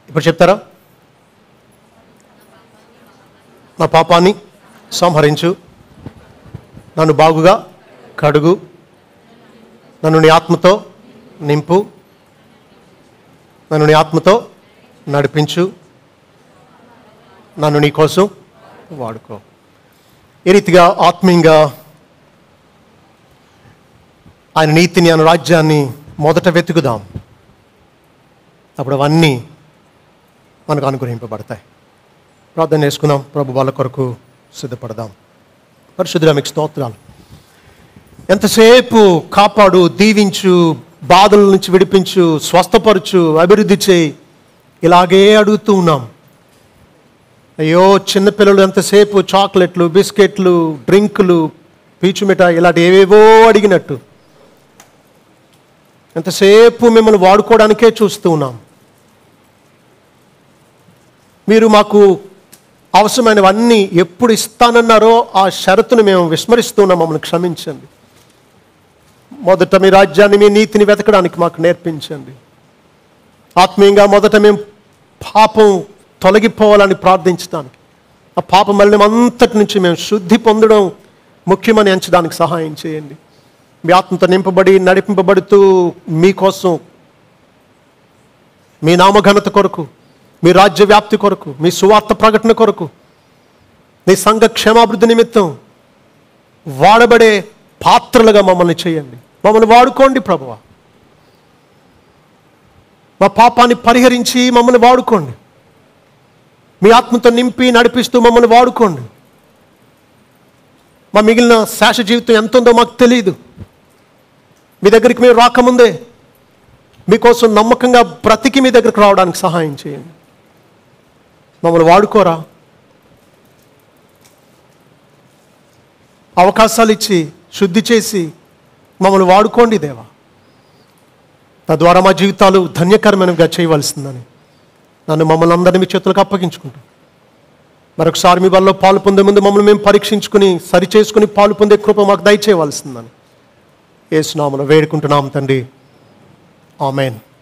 ఇప్పుడు చెప్తారా? నా పాపాన్ని సంహరించు, నన్ను బాగుగా కడుగు, నన్ను నీ ఆత్మతో నింపు, నన్ను నీ ఆత్మతో నడిపించు, నన్ను నీ కోసం వాడుకో. ఈ రీతిగా ఆత్మీయంగా ఆయన నీతిని, ఆయన రాజ్యాన్ని మొదట వెతుకుదాం. అప్పుడు అవన్నీ మనకు అనుగ్రహింపబడతాయి. ప్రార్థన చేసుకుందాం. ప్రభు వాళ్ళ కొరకు సిద్ధపడదాం. పరిశుద్ధుడా మీకు స్తోత్రాలు. ఎంతసేపు కాపాడు, దీవించు, బాధల నుంచి విడిపించు, స్వస్థపరచు, అభివృద్ధి చేయి, ఇలాగే అడుగుతూ ఉన్నాం. అయ్యో చిన్నపిల్లలు ఎంతసేపు చాక్లెట్లు, బిస్కెట్లు, డ్రింకులు, పీచు మిఠాయి ఇలాంటి ఏవేవో అడిగినట్టు ఎంతసేపు మిమ్మల్ని వాడుకోవడానికే చూస్తూ ఉన్నాం. మీరు మాకు అవసరమైనవన్నీ ఎప్పుడు ఇస్తానన్నారో ఆ షరతును మేము విస్మరిస్తున్నాం. మమ్మల్ని క్షమించండి. మొదట మీ రాజ్యాన్ని, మీ నీతిని వెతకడానికి మాకు నేర్పించండి. ఆత్మీయంగా మొదట మేము పాపం తొలగిపోవాలని ప్రార్థించడానికి, ఆ పాప మలినం అంతటి నుంచి మేము శుద్ధి పొందడం ముఖ్యమని ఎంచడానికి సహాయం చేయండి. మీ ఆత్మతో నింపబడి నడిపింపబడుతూ మీకోసం, మీ నామఘనత కొరకు, మీ రాజ్య వ్యాప్తి కొరకు, మీ సువార్త ప్రకటన కొరకు, మీ సంఘ క్షేమాభివృద్ధి నిమిత్తం వాడబడే పాత్రలుగా మమ్మల్ని చేయండి. మమ్మల్ని వాడుకోండి ప్రభువా. మా పాపాన్ని పరిహరించి మమ్మల్ని వాడుకోండి. మీ ఆత్మతో నింపి నడిపిస్తూ మమ్మల్ని వాడుకోండి. మా మిగిలిన శేష జీవితం ఎంత ఉందో మాకు తెలియదు. మీ దగ్గరికి మీరు రాకముందే మీకోసం నమ్మకంగా బ్రతికి మీ దగ్గరికి రావడానికి సహాయం చేయండి. మమ్మల్ని వాడుకోరా, అవకాశాలు ఇచ్చి శుద్ధి చేసి మమ్మల్ని వాడుకోండి దేవా. తద్వారా మా జీవితాలు ధన్యకరమైనవిగా చేయవలసిందని మమ్మల్ని అందరినీ మీ చేతులకు అప్పగించుకుంటాం. మరొకసారి మీ వల్ల పాలు పొందే ముందు మమ్మల్ని మేము పరీక్షించుకుని సరిచేసుకుని పాలు పొందే కృప మాకు దయచేయవలసిందని యేసు నామములో వేడుకుంటున్నాం తండ్రి. ఆమేన్.